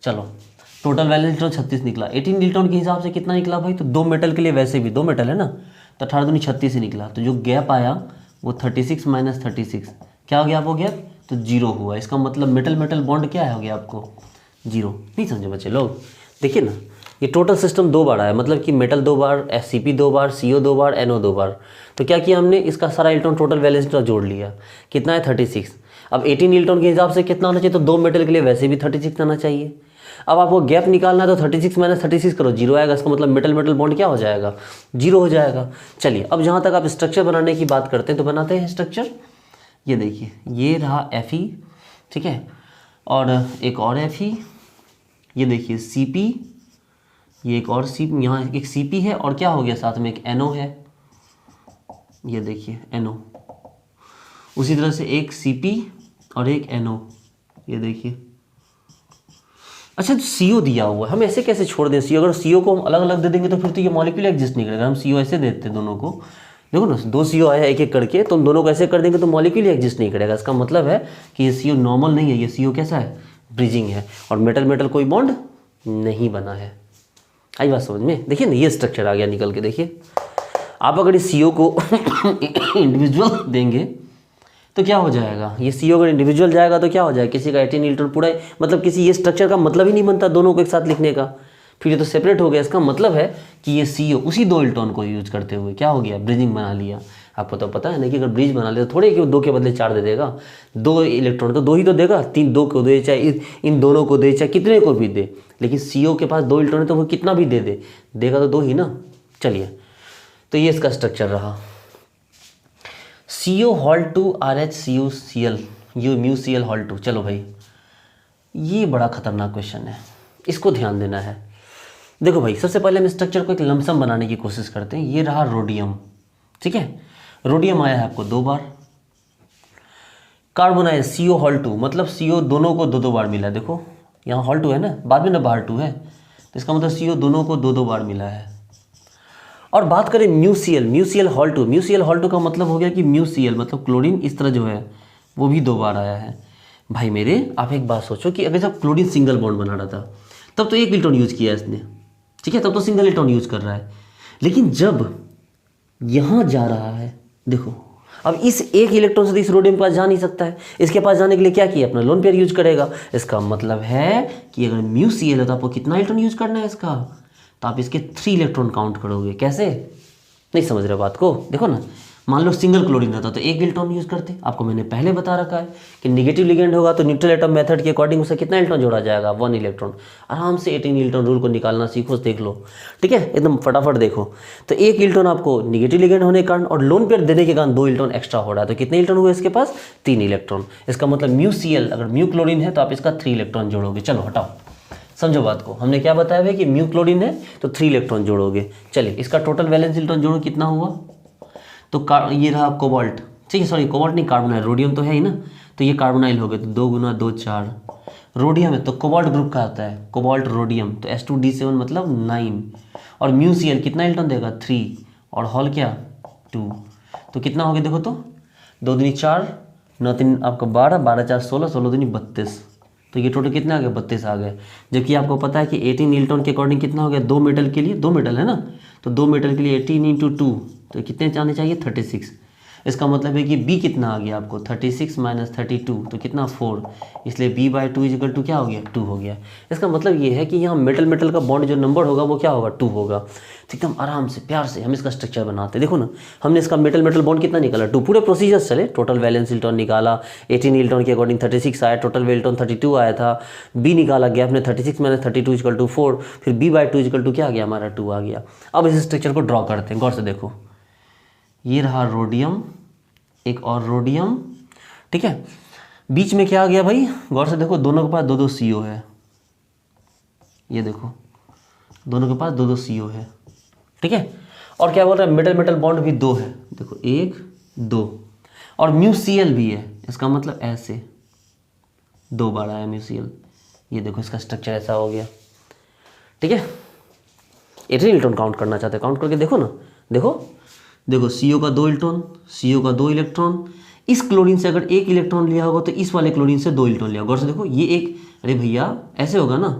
चलो टोटल वैलेंस इलेक्ट्रॉन 36 निकला। 18 इलेक्ट्रॉन के हिसाब से कितना निकला भाई, तो 2 मेटल के लिए वैसे भी 2 मेटल है ना, तो 18 2 36 ही निकला। तो जो गैप आया वो 36 माइनस 36 क्या हो गया आपको गैप, तो 0 हुआ। इसका मतलब मेटल मेटल बॉन्ड क्या है हो गया आपको 0। नहीं समझे बच्चे लोग, देखिए ना ये टोटल सिस्टम 2 बार आया, मतलब कि मेटल 2 बार, CP 2 बार, CO 2 बार, NO 2 बार। तो क्या किया हमने, इसका सारा इलेक्ट्रॉन टोटल वैलेंस इलेक्ट्रॉन जोड़ लिया, कितना है 36। अब 18 इलेक्ट्रॉन के हिसाब से कितना होना चाहिए, तो 2 मेटल के लिए वैसे भी 36 आना चाहिए। अब आपको गैप निकालना है तो 36 माइनस 36 करो, 0 आएगा। इसका मतलब मेटल मेटल बॉन्ड क्या हो जाएगा, 0 हो जाएगा। चलिए अब जहाँ तक आप स्ट्रक्चर बनाने की बात करते हैं तो बनाते हैं स्ट्रक्चर। ये देखिए ये रहा Fe, ठीक है, और एक और Fe, ये देखिए CP, ये एक और CP, यहाँ एक CP है, और क्या हो गया साथ में एक NO है, ये देखिए NO। उसी तरह से एक CP और एक NO, ये देखिए। अच्छा तो CO दिया हुआ है, हम ऐसे कैसे छोड़ दें CO, अगर CO को हम अलग अलग दे देंगे तो फिर तो ये मॉलिक्यूल एग्जिस्ट नहीं करेगा। हम CO ऐसे देते हैं दोनों को, देखो ना 2 CO आया एक एक करके, तो हम दोनों को ऐसे कर देंगे तो मॉलिक्यूल एग्जिस्ट नहीं करेगा। इसका मतलब है कि ये CO नॉर्मल नहीं है, ये CO कैसा है, ब्रिजिंग है, और मेटल मेटल कोई बॉन्ड नहीं बना है। आई बात समझ में, देखिए ना ये स्ट्रक्चर आ गया निकल के। देखिए आप अगर इस CO को इंडिविजुअल देंगे तो क्या हो जाएगा, ये CO अगर इंडिविजुअल जाएगा तो क्या हो जाएगा, किसी का 18 इलेक्ट्रॉन पूरा, मतलब किसी ये स्ट्रक्चर का मतलब ही नहीं बनता दोनों को एक साथ लिखने का, फिर ये तो सेपरेट हो गया। इसका मतलब है कि ये CO उसी 2 इलेक्ट्रॉन को यूज करते हुए क्या हो गया, ब्रिजिंग बना लिया। आपको तो पता है ना कि अगर ब्रिज बना लिया तो थोड़े कि 2 के बदले 4 दे देगा, 2 इलेक्ट्रॉन तो 2 ही तो देगा, 3 2 को दे, चाहे इन दोनों को दे, चाहे कितने को भी दे, लेकिन CO के पास 2 इलेक्ट्रॉन है तो वो कितना भी दे देगा तो 2 ही ना। चलिए तो ये इसका स्ट्रक्चर रहा। CO hall 2 RHCuCl μCl hall 2। चलो भाई ये बड़ा खतरनाक क्वेश्चन है, इसको ध्यान देना है। देखो भाई सबसे पहले हम स्ट्रक्चर को एक लमसम बनाने की कोशिश करते हैं। ये रहा रोडियम, ठीक है, रोडियम आया है आपको 2 बार, कार्बन आया CO हॉल 2, मतलब CO दोनों को 2 बार मिला है। देखो यहाँ हॉल 2 है ना, बाद में ना बाहर 2 है, तो इसका मतलब CO दोनों को 2 बार मिला है। और बात करें म्यूसीएल हॉल 2, म्यूसीएल हॉल 2 का मतलब हो गया कि म्यूसीएल मतलब क्लोरीन इस तरह जो है वो भी 2 बार आया है। भाई मेरे आप एक बात सोचो कि अगर जब क्लोरीन सिंगल बॉन्ड बना रहा था तब तो 1 इलेक्ट्रॉन यूज किया इसने, ठीक है, तब तो सिंगल इलेक्ट्रॉन यूज कर रहा है। लेकिन जब यहाँ जा रहा है, देखो अब इस 1 इलेक्ट्रॉन से तो इस रोडियम के पास जा नहीं सकता है, इसके पास जाने के लिए क्या किया, अपना लोन पेयर यूज करेगा। इसका मतलब है कि अगर म्यूसीएल है तो आपको कितना इलेक्ट्रॉन यूज करना है इसका, तो आप इसके 3 इलेक्ट्रॉन काउंट करोगे। कैसे, नहीं समझ रहे बात को, देखो ना मान लो सिंगल क्लोरीन रहता तो 1 इलेक्ट्रॉन यूज करते। आपको मैंने पहले बता रखा है कि नेगेटिव लिगेंड होगा तो न्यूट्रल एटम मेथड के अकॉर्डिंग उसे कितना इलेक्ट्रॉन जोड़ा जाएगा, 1 इलेक्ट्रॉन। आराम से 18 इलेक्ट्रॉन रूल को निकालना सीखो, देख लो, ठीक है, एकदम फटाफट देखो। तो 1 इलेक्ट्रॉन आपको नेगेटिव लिगेंड होने के कारण और लोन पेयर देने के कारण 2 इलेक्ट्रॉन एक्स्ट्रा हो रहा है, तो कितने इलेक्ट्रॉन हुए इसके पास, 3 इलेक्ट्रॉन। इसका मतलब म्यूसीएल अगर म्यू क्लोरीन है तो आप इसका 3 इलेक्ट्रॉन जोड़ोगे। चलो हटाओ, समझो बात को, हमने क्या बताया है कि म्यू क्लोरीन है तो 3 इलेक्ट्रॉन जोड़ोगे। चलिए इसका टोटल वैलेंस इलेक्ट्रॉन जोड़ो, कितना हुआ, तो ये रहा कोबाल्ट, ठीक है, सॉरी कोबाल्ट नहीं कार्बोनाइल, रोडियम तो है ही ना, तो ये कार्बोनाइल हो गए, तो 2 × 2 4। रोडियम है तो कोबाल्ट ग्रुप का आता है, कोबाल्ट रोडियम, तो S2D7 मतलब 9, और म्यूसीएल कितना इलेक्ट्रॉन देगा 3, और हॉल क्या 2, तो कितना हो गया देखो तो 2 दूनी 4, 9 3 आपका 12, 12 4 16, 16 दूनी 32, तो ये टोटल कितना आ गया 32 आ गया। जबकि आपको पता है कि 18 इलेक्ट्रॉन के अकॉर्डिंग कितना हो गया 2 मेटल के लिए, 2 मेटल है ना, तो 2 मेटल के लिए 18 इंटू 2 तो कितने आने चाहिए 36। इसका मतलब है कि B कितना आ गया आपको 36 माइनस 32 तो कितना 4, इसलिए B/2 इजिकल टू क्या हो गया 2 हो गया। इसका मतलब ये है कि यहाँ मेटल मेटल का बॉन्ड जो नंबर होगा वो क्या होगा 2 होगा। तो एकदम आराम से प्यार से हम इसका स्ट्रक्चर बनाते हैं। देखो ना हमने इसका मेटल मेटल बॉन्ड कितना निकाला 2, पूरे प्रोसीजर्स चले, टोटल वैलेंस इलेक्ट्रॉन निकाला 18 इलेक्ट्रॉन के अकॉर्डिंग 36 आया, टोटल इलेक्ट्रॉन 32 आया था, B निकाला गैप ने 36 माइनस 32 इजिकल टू 4, फिर B/2 इजिकल टू क्या आ गया हमारा 2 आ गया। अब इस स्ट्रक्चर को ड्रॉ करते हैं, गौर से देखो, ये रहा रोडियम, एक और रोडियम, ठीक है, बीच में क्या आ गया भाई, गौर से देखो दोनों के पास 2-2 CO है, ये देखो दोनों के पास 2-2 CO है, ठीक है। और क्या बोल रहा है मेटल मेटल बॉन्ड भी 2 है, देखो 1 2 और म्यूसीएल भी है, इसका मतलब ऐसे 2 बार आया म्यूसीएल, ये देखो इसका स्ट्रक्चर ऐसा हो गया, ठीक है। 18 इलेक्ट्रॉन काउंट करना चाहते हैं, काउंट करके देखो ना, देखो देखो CO का 2 इलेक्ट्रॉन, CO का 2 इलेक्ट्रॉन, इस क्लोरीन से अगर 1 इलेक्ट्रॉन लिया होगा तो इस वाले क्लोरीन से 2 इलेक्ट्रॉन लिया, गौर से देखो ये एक, अरे भैया ऐसे होगा ना,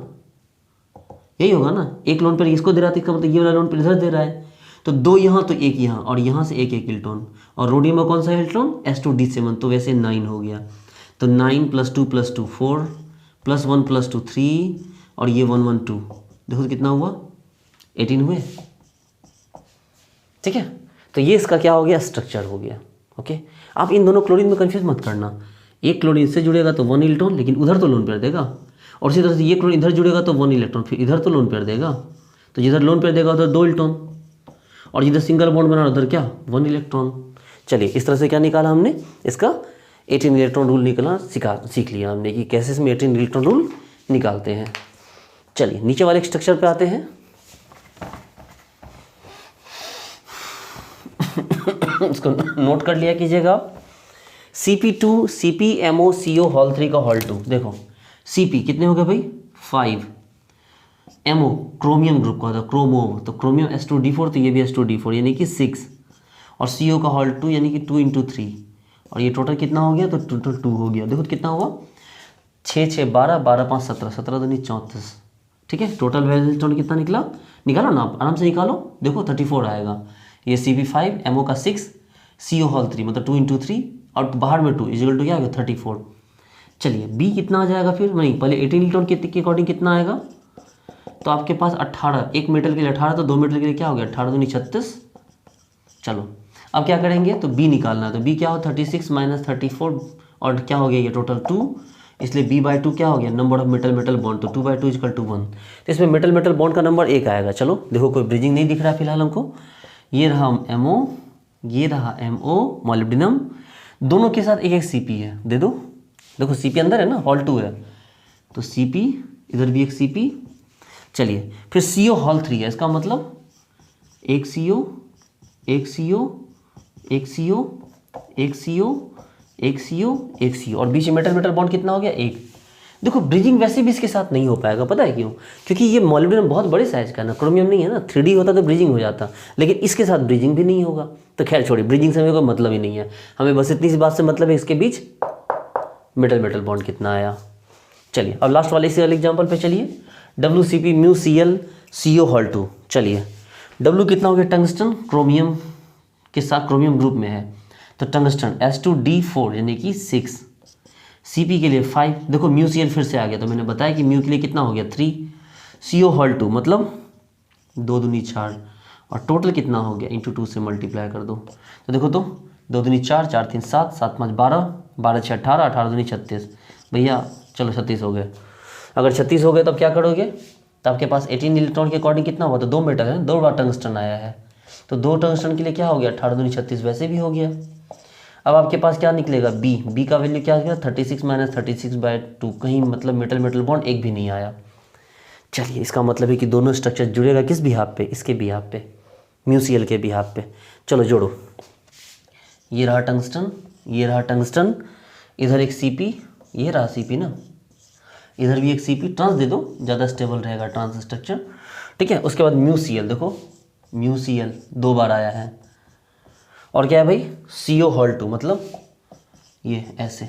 यही होगा ना, एक लोन पर इसको दे रहा था, इसका मतलब ये वाला लोन पर इधर दे रहा है, तो 2 यहाँ तो 1 यहाँ और यहाँ से 1 इलेक्ट्रॉन, और रोडियम में कौन सा इलेक्ट्रॉन S2D7, तो वैसे 9 हो गया, तो 9 + 2 + 2 4 + 1 + 2 3 और ये 1 1 2, देखो कितना हुआ 18 हुए, ठीक है। तो ये इसका क्या हो गया स्ट्रक्चर हो गया, ओके। आप इन दोनों क्लोरीन में कंफ्यूज मत करना, एक क्लोरीन से जुड़ेगा तो 1 इलेक्ट्रॉन लेकिन उधर तो लोन पेयर देगा, और इसी तरह से ये क्लोरीन इधर जुड़ेगा तो 1 इलेक्ट्रॉन फिर इधर तो लोन पेयर देगा, तो जिधर लोन पेयर देगा उधर 2 इलेक्ट्रॉन, और जिधर सिंगल बॉन्ड बना उधर क्या 1 इलेक्ट्रॉन। चलिए इस तरह से क्या निकाला हमने, इसका 18 इलेक्ट्रॉन रूल निकलना सीख लिया हमने कि कैसे इसमें 18 इलेक्ट्रॉन रूल निकालते हैं। चलिए नीचे वाले स्ट्रक्चर पे आते हैं। इसको नोट कर लिया कीजिएगा, Cp2 CpMoCO हॉल 3 का हॉल 2, देखो Cp कितने हो गए भाई 5, MO क्रोमियम ग्रुप का था, क्रोमो तो क्रोमियम S2D4 तो ये भी S2D4 यानी कि 6, और CO का हॉल 2 यानी कि 2 × 3, और ये टोटल कितना हो गया तो टोटल 2 हो गया। देखो कितना हुआ 6 6 12 12 5 17 17 दूनी 34, ठीक है। टोटल वैलेंस इलेक्ट्रॉन कितना निकला, निकालो ना आप आराम से निकालो, देखो 34 आएगा। ये Cp5 MO का 6 CO हॉल 3 मतलब 2 × 3 और बाहर में 2 इजिकल टू क्या आ गया 34। चलिए B कितना आ जाएगा फिर, नहीं पहले 18 इलेक्ट्रॉन के अकॉर्डिंग कितना आएगा, तो आपके पास 18, एक मेटल के लिए 18 तो 2 मेटल के लिए क्या हो गया 18 दूनी 36। चलो अब क्या करेंगे, तो B निकालना है, तो B क्या हो 36 माइनस 34 और क्या हो गया ये टोटल 2, इसलिए B/2 क्या हो गया number of metal metal bond, तो 2/2 इजिकल टू 1, तो इसमें मेटल मेटल बॉन्ड का नंबर 1 आएगा। चलो देखो कोई ब्रिजिंग नहीं दिख रहा है फिलहाल हमको, ये रहा MO, ये रहा MO मॉलिब्डेनम, दोनों के साथ एक एक Cp है, दे दो, देखो Cp अंदर है ना हॉल 2 है, तो Cp इधर भी एक Cp। चलिए फिर CO हॉल 3 है, इसका मतलब एक CO एक CO एक CO एक CO एक CO एक CO, और बीच में मेटल मेटल बॉन्ड कितना हो गया 1। देखो ब्रिजिंग वैसे भी इसके साथ नहीं हो पाएगा, पता है क्यों, क्योंकि ये मॉलिब्डेनम बहुत बड़े साइज का ना, क्रोमियम नहीं है ना, 3D होता तो ब्रिजिंग हो जाता, लेकिन इसके साथ ब्रिजिंग भी नहीं होगा। तो खैर छोड़िए, ब्रिजिंग से हमें कोई मतलब ही नहीं है, हमें बस इतनी सी बात से मतलब है इसके बीच मेटल मेटल बॉन्ड कितना आया। चलिए अब लास्ट वाले इसी वाले एग्जाम्पल पे चलिए, WCpμCl CO हॉल 2। चलिए W कितना हो गया टंगस्टन, क्रोमियम के साथ क्रोमियम ग्रुप में है, तो टंगस्टन S2D4 यानी कि 6, Cp के लिए 5, देखो म्यूसीएल फिर से आ गया, तो मैंने बताया कि म्यू के लिए कितना हो गया 3, CO हॉल 2 मतलब 2 दूनी 4, और टोटल कितना हो गया इंटू 2 से मल्टीप्लाई कर दो, तो देखो तो 2 दूनी 4 4 3 7 7 5 12 12 6 18 18 दूनी 36, भैया चलो 36 हो गए। अगर 36 हो गए तो अब क्या करोगे, तो आपके पास 18 इलेक्ट्रॉन के अकॉर्डिंग कितना हुआ, तो 2 मेटल है, 2 बार टंगस्टन आया है, तो 2 टंगस्टन के लिए क्या हो गया 18 दूनी 36 वैसे भी हो गया। अब आपके पास क्या निकलेगा B का वैल्यू क्या हो 36 माइनस 36/2, कहीं मतलब मेटल मेटल बॉन्ड एक भी नहीं आया। चलिए इसका मतलब है कि दोनों स्ट्रक्चर जुड़ेगा किस बिहाफ पे, इसके बिहाफ पे, म्यूसीएल के बिहाफ पे। चलो जोड़ो, ये रहा टंगस्टन, ये रहा टंगस्टन, इधर एक Cp, ये रहा Cp ना, इधर भी एक Cp, ट्रांस दे दो ज़्यादा स्टेबल रहेगा ट्रांस स्ट्रक्चर, ठीक है। उसके बाद म्यूसीएल, देखो म्यूसीएल 2 बार आया है, और क्या है भाई CO हॉल 2 मतलब ये ऐसे,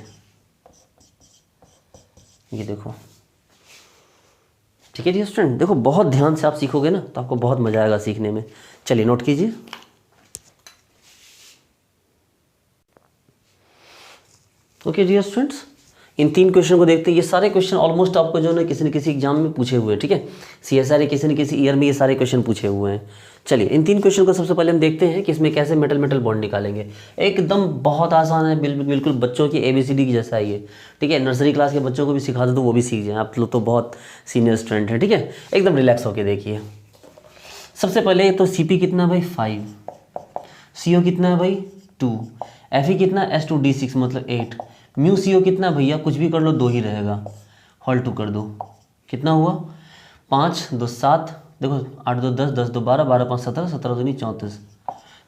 ये देखो, ठीक है जी स्टूडेंट। देखो बहुत ध्यान से आप सीखोगे ना तो आपको बहुत मजा आएगा सीखने में। चलिए नोट कीजिए। ओके डियर स्टूडेंट्स, इन 3 क्वेश्चन को देखते हैं। ये सारे क्वेश्चन ऑलमोस्ट आपको जो है किसी न किसी एग्जाम में पूछे हुए हैं, ठीक है। CSR किसी न किसी ईयर में ये सारे क्वेश्चन पूछे हुए हैं। चलिए इन 3 क्वेश्चन को सबसे पहले हम देखते हैं कि इसमें कैसे मेटल मेटल बॉन्ड निकालेंगे। एकदम बहुत आसान है, बिल्कुल बच्चों की ABCD की जैसा है ये, ठीक है। नर्सरी क्लास के बच्चों को भी सिखा दो तो वो भी सीख जाएं। आप लोग तो बहुत सीनियर स्टूडेंट हैं, ठीक है। एकदम रिलैक्स होकर देखिए। सबसे पहले तो CP कितना है भाई 5, CO कितना है भाई 2, Fe कितना S2D6 मतलब 8, म्यू CO कितना भैया कुछ भी कर लो 2 ही रहेगा, होल 2 कर दो, कितना हुआ 5 2 7, देखो 8 2 10, 10 2 12, 12 5 17, 17 2 34।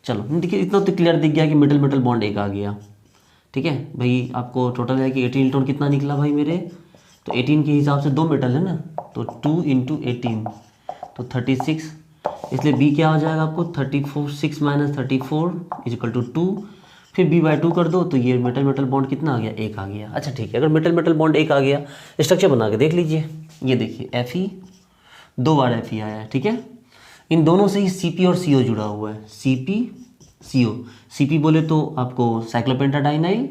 चलो देखिए इतना तो क्लियर दिख गया कि मेटल मेटल बॉन्ड एक आ गया, ठीक है भाई। आपको टोटल है कि 18 इलेक्ट्रॉन कितना निकला भाई मेरे, तो 18 के हिसाब से 2 मेटल है ना, तो 2 × 18 तो 36, इसलिए B क्या हो जाएगा आपको 34, 6 - 34 = 2, फिर B/2 कर दो तो ये मेटल मेटल बॉन्ड कितना आ गया 1 आ गया। अच्छा ठीक है, अगर मेटल मेटल बॉन्ड 1 आ गया, स्ट्रक्चर बना के देख लीजिए। ये देखिए Fe 2 बार Fe आया है, ठीक है। इन दोनों से ही CP और CO जुड़ा हुआ है, CP CO। CP बोले तो आपको साइक्लोपेंटाडाइनाइल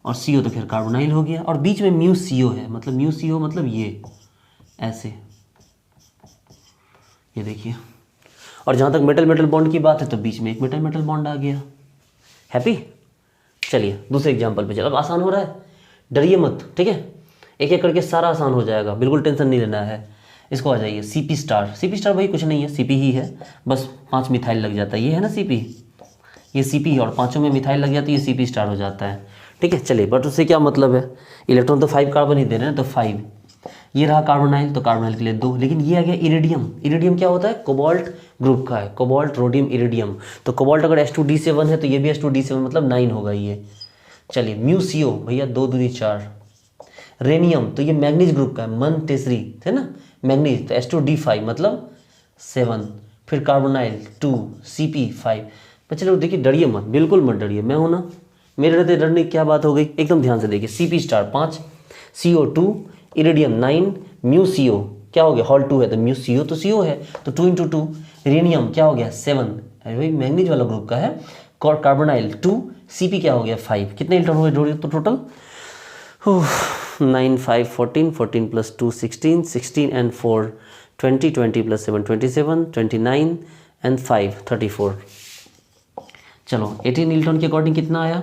और CO तो फिर कार्बोनाइल हो गया, और बीच में म्यू CO है, मतलब म्यू CO मतलब ये ऐसे, ये देखिए। और जहाँ तक मेटल मेटल बॉन्ड की बात है तो बीच में एक मेटल मेटल बॉन्ड आ गया। हैप्पी। चलिए दूसरे एग्जाम्पल पे चलो। अब आसान हो रहा है, डरिए मत, ठीक है। एक एक करके सारा आसान हो जाएगा, बिल्कुल टेंशन नहीं लेना है। इसको आ जाइए CP स्टार। CP स्टार भाई कुछ नहीं है, CP ही है, बस 5 मिथाइल लग जाता है, ये है ना CP, ये CP है, और 5 में मिथाइल लग जाती है, ये CP स्टार हो जाता है, ठीक है। चलिए बट उससे क्या मतलब है, इलेक्ट्रॉन तो 5 कार्बन ही दे रहे हैं, तो 5, ये रहा कार्बोनाइल, तो कार्बोनाइल के लिए 2, लेकिन ये आ गया इरिडियम। इरिडियम क्या होता है, कोबाल्ट ग्रुप का है, कोबाल्ट रोडियम इरिडियम। तो कोबाल्ट अगर H2D7 है तो ये भी H2D7 मतलब 9 होगा ये। चलिए म्यू CO भैया 2 दूनी 4, रेनियम तो ये मैग्नीज ग्रुप का है, मन तेसरी है ना मैग्नीज, तो H2D5 मतलब 7, फिर कार्बोनाइल 2, CP 5। पर चलो देखिए डरिए मत, बिल्कुल मत डरिए, मैं हूँ ना, मेरे रहते डरने की क्या बात हो गई। एकदम ध्यान से देखिए, CP star 5, CO 2, iridium 9, mu CO क्या हो गया, हॉल 2 है तो म्यू CO तो CO है, तो 2 × 2, रेनियम क्या हो गया 7, अरे भाई मैग्नीज वाला ग्रुप का है, कार्बोनाइल 2, CP क्या हो गया 5। कितने इलेक्ट्रॉन हो गए तो टोटल 9 5 14, 14 + 2 16, 16 and 4 20, 20 + 7 27, 29 and 5 34। चलो 18 इलेक्ट्रॉन के अकॉर्डिंग कितना आया,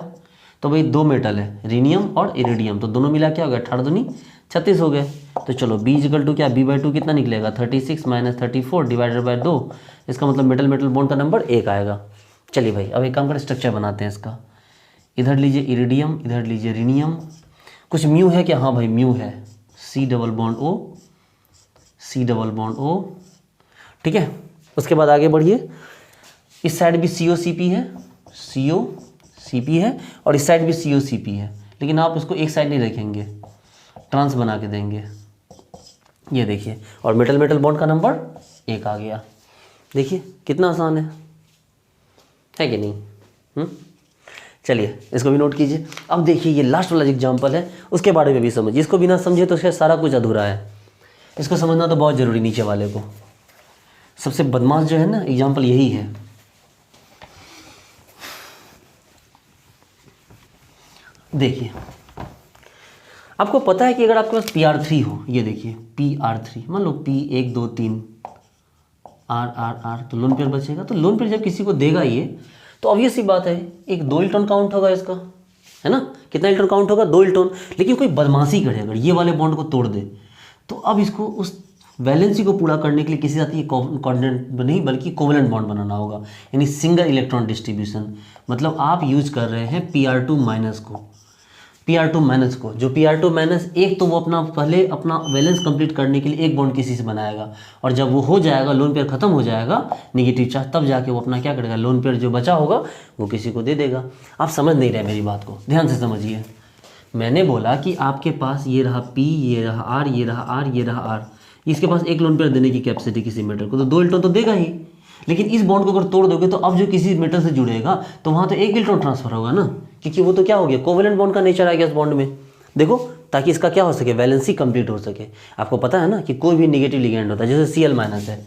तो भाई 2 मेटल है, रीनियम और इरिडियम, तो दोनों मिला क्या हो गया 18 दूनी 36 हो गए। तो चलो B = क्या, B/2 कितना निकलेगा 36 - 34 / 2, इसका मतलब मेटल मेटल बॉन्ड का नंबर 1 आएगा। चलिए भाई अब एक काम करें, स्ट्रक्चर बनाते हैं इसका। इधर लीजिए इरिडियम, इधर लीजिए रीनियम, कुछ म्यू है क्या, हाँ भाई म्यू है, C डबल बॉन्ड O, ठीक है। उसके बाद आगे बढ़िए, इस साइड भी CO CP है, CO CP है, और इस साइड भी CO CP है, लेकिन आप उसको एक साइड नहीं रखेंगे, ट्रांस बना के देंगे, ये देखिए। और मेटल मेटल बॉन्ड का नंबर 1 आ गया। देखिए कितना आसान है कि नहीं। चलिए इसको भी नोट कीजिए। अब देखिए ये लास्ट वाला एग्जाम्पल है, उसके बारे में भी समझिए। इसको बिना समझे तो उसका सारा कुछ अधूरा है, इसको समझना तो बहुत ज़रूरी। नीचे वाले को सबसे बदमाश जो है ना एग्जाम्पल यही है। देखिए आपको पता है कि अगर आपके पास PR3 हो, ये देखिए PR3, मान लो P 1 2 3 R, तो लोन पेयर बचेगा। तो लोन पेयर जब किसी को देगा ये, तो ऑब्वियस सी बात है एक 2 इलेक्ट्रॉन काउंट होगा इसका, है ना। कितना इलेक्ट्रॉन काउंट होगा 2 इलेक्ट्रॉन। लेकिन कोई बदमाशी करे, अगर ये वाले बॉन्ड को तोड़ दे, तो अब इसको उस वैलेंसी को पूरा करने के लिए किसी साथ ये कॉर्डिनेट नहीं बल्कि कोवेलेंट बॉन्ड बनाना होगा, यानी सिंगल इलेक्ट्रॉन डिस्ट्रीब्यूशन। मतलब आप यूज कर रहे हैं PR2- को, PR2- को, जो PR2- एक तो वो अपना पहले अपना वैलेंस कंप्लीट करने के लिए एक बॉन्ड किसी से बनाएगा, और जब वो हो जाएगा, लोन पेयर खत्म हो जाएगा नेगेटिव चार्ज, तब जाके वो अपना क्या करेगा, लोन पेयर जो बचा होगा वो किसी को दे देगा। आप समझ नहीं रहे मेरी बात को, ध्यान से समझिए। मैंने बोला कि आपके पास ये रहा P, ये रहा R, ये रहा R, ये रहा R, इसके पास एक लोन पेयर देने की कैपेसिटी किसी मेटल को, तो 2 इलेक्ट्रॉन तो देगा ही। लेकिन इस बॉन्ड को अगर तोड़ दोगे तो अब जो किसी मेटल से जुड़ेगा तो वहाँ तो 1 इलेक्ट्रॉन ट्रांसफर होगा ना, क्योंकि वो तो क्या हो गया, कोवेलेंट बॉन्ड का नेचर आ गया इस बॉन्ड में। देखो ताकि इसका क्या हो सके, वैलेंसी कंप्लीट हो सके। आपको पता है ना कि कोई भी नेगेटिव लिगेंड होता है, जैसे Cl- है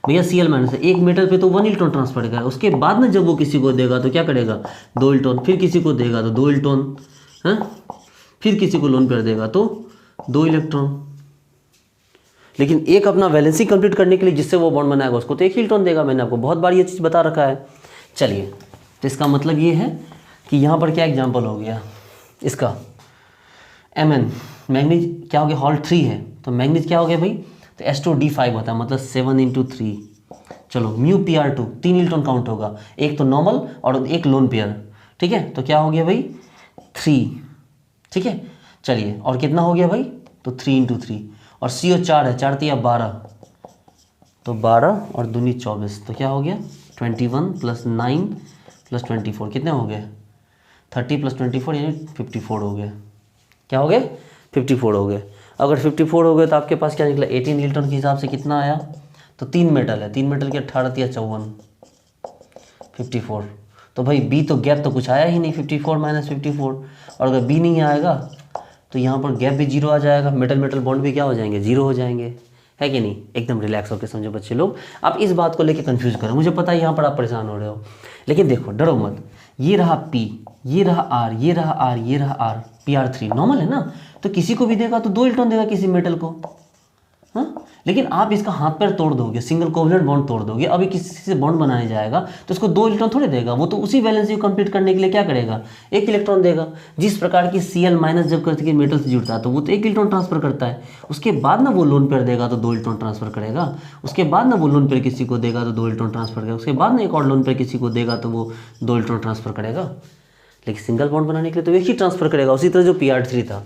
भैया, Cl- है, एक मेटल पे तो 1 इलेक्ट्रॉन ट्रांसफर करेगा, उसके बाद में जब वो किसी को देगा तो क्या करेगा, 2 इलेक्ट्रॉन, फिर किसी को देगा तो 2 इलेक्ट्रॉन, है, फिर किसी को लोन पेयर देगा तो 2 इलेक्ट्रॉन। लेकिन एक अपना वैलेंसी कंप्लीट करने के लिए जिससे वो बॉन्ड बनाएगा उसको तो 1 इलेक्ट्रॉन देगा। मैंने आपको बहुत बार ये चीज़ बता रखा है। चलिए, तो इसका मतलब ये है कि यहाँ पर क्या एग्जाम्पल हो गया इसका, Mn मैग्नीज क्या हो गया, हॉल 3 है तो मैग्नीज क्या हो गया भाई, तो S2D5 होता है, मतलब 7 × 3। चलो μPr2 3 इलेक्ट्रॉन काउंट होगा, एक तो नॉर्मल और एक लोन पेयर, ठीक है, तो क्या हो गया भाई 3, ठीक है। चलिए, और कितना हो गया भाई, तो 3 × 3, और CO 4 है, 4 × 3 12, तो 12 और दूनी 24, तो क्या हो गया 21 + 9 + 24, कितने हो गए 30 + 24 यानी 54 हो गए। क्या हो गए 54 हो गए। अगर 54 हो गए तो आपके पास क्या निकला, 18 इलेक्ट्रॉन के हिसाब से कितना आया, तो 3 मेटल है, 3 मेटल के 18 × 54 54। तो भाई बी तो गैप तो कुछ आया ही नहीं, 54 - 54, और अगर बी नहीं आएगा तो यहाँ पर गैप भी 0 आ जाएगा, मेटल मेटल बॉन्ड भी क्या हो जाएंगे, 0 हो जाएंगे, है कि नहीं। एकदम रिलैक्स होकर समझो बच्चे लोग, आप इस बात को लेके कंफ्यूज करो, मुझे पता है यहाँ पर आप परेशान हो रहे हो, लेकिन देखो डरो मत, ये रहा P, ये रहा R, ये रहा R, ये रहा R, Pr3 नॉर्मल है ना, तो किसी को भी देगा तो 2 इलेक्ट्रॉन देगा किसी मेटल को, हाँ। लेकिन आप इसका हाथ पैर तोड़ दोगे, सिंगल कोवलेंट बॉन्ड तोड़ दोगे, अभी किसी से बॉन्ड बनाने जाएगा तो उसको 2 इलेक्ट्रॉन थोड़े देगा, वो तो उसी वैलेंसी को कंप्लीट करने के लिए क्या करेगा, 1 इलेक्ट्रॉन देगा। जिस प्रकार की Cl- जब करके मेटल से जुड़ता है तो वो तो 1 इलेक्ट्रॉन ट्रांसफर करता है, उसके बाद ना वो लोन पेयर देगा तो 2 इलेक्ट्रॉन ट्रांसफर करेगा, उसके बाद ना वो लोन पेयर किसी को देगा तो 2 इलेक्ट्रॉन ट्रांसफर करेगा, उसके बाद ना एक और लोन पेयर किसी को देगा तो वो 2 इलेक्ट्रॉन ट्रांसफर करेगा। लेकिन सिंगल बॉन्ड बनाने के लिए तो एक ही ट्रांसफर करेगा, उसी तरह जो Pr3 था।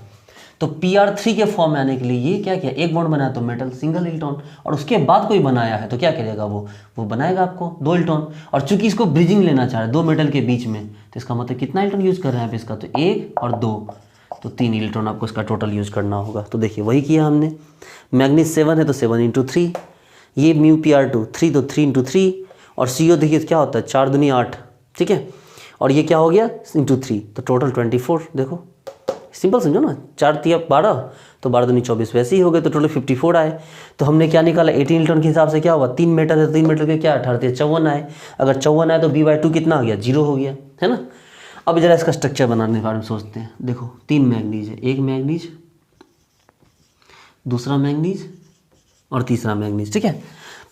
तो Pr3 के फॉर्म में आने के लिए ये क्या किया, एक बॉन्ड बनाया तो मेटल सिंगल इलेक्ट्रॉन, और उसके बाद कोई बनाया है तो क्या करेगा, वो बनाएगा आपको 2 इलेक्ट्रॉन। और चूंकि इसको ब्रिजिंग लेना चाह रहे हैं 2 मेटल के बीच में, तो इसका मतलब कितना इलेक्ट्रॉन यूज़ कर रहे हैं आप इसका, तो 1 और 2, तो 3 इलेक्ट्रॉन आपको इसका टोटल यूज़ करना होगा। तो देखिए वही किया हमने, मैग्नीज 7 है तो 7 × 3, ये μPr2 3 तो 3 × 3, और CO देखिए क्या होता है 4 दूनी 8, ठीक है, और ये क्या हो गया × 3, तो टोटल 24। देखो सिंपल समझो ना, 4 × 3 12, तो 12 दूनी 24, वैसे ही हो गए, तो टोटल 54 आए। तो हमने क्या निकाला, 18 इलेक्ट्रॉन के हिसाब से क्या हुआ, 3 मेटल है, 3 मेटल के क्या 18 × 3 54 आए। अगर 54 आए तो B/2 कितना आ गया, 0 हो गया, है ना। अब जरा इसका स्ट्रक्चर बनाने के बारे में सोचते हैं। देखो 3 मैग्नीज है, एक मैग्नीज, दूसरा मैग्नीज और तीसरा मैग्नीज, ठीक है।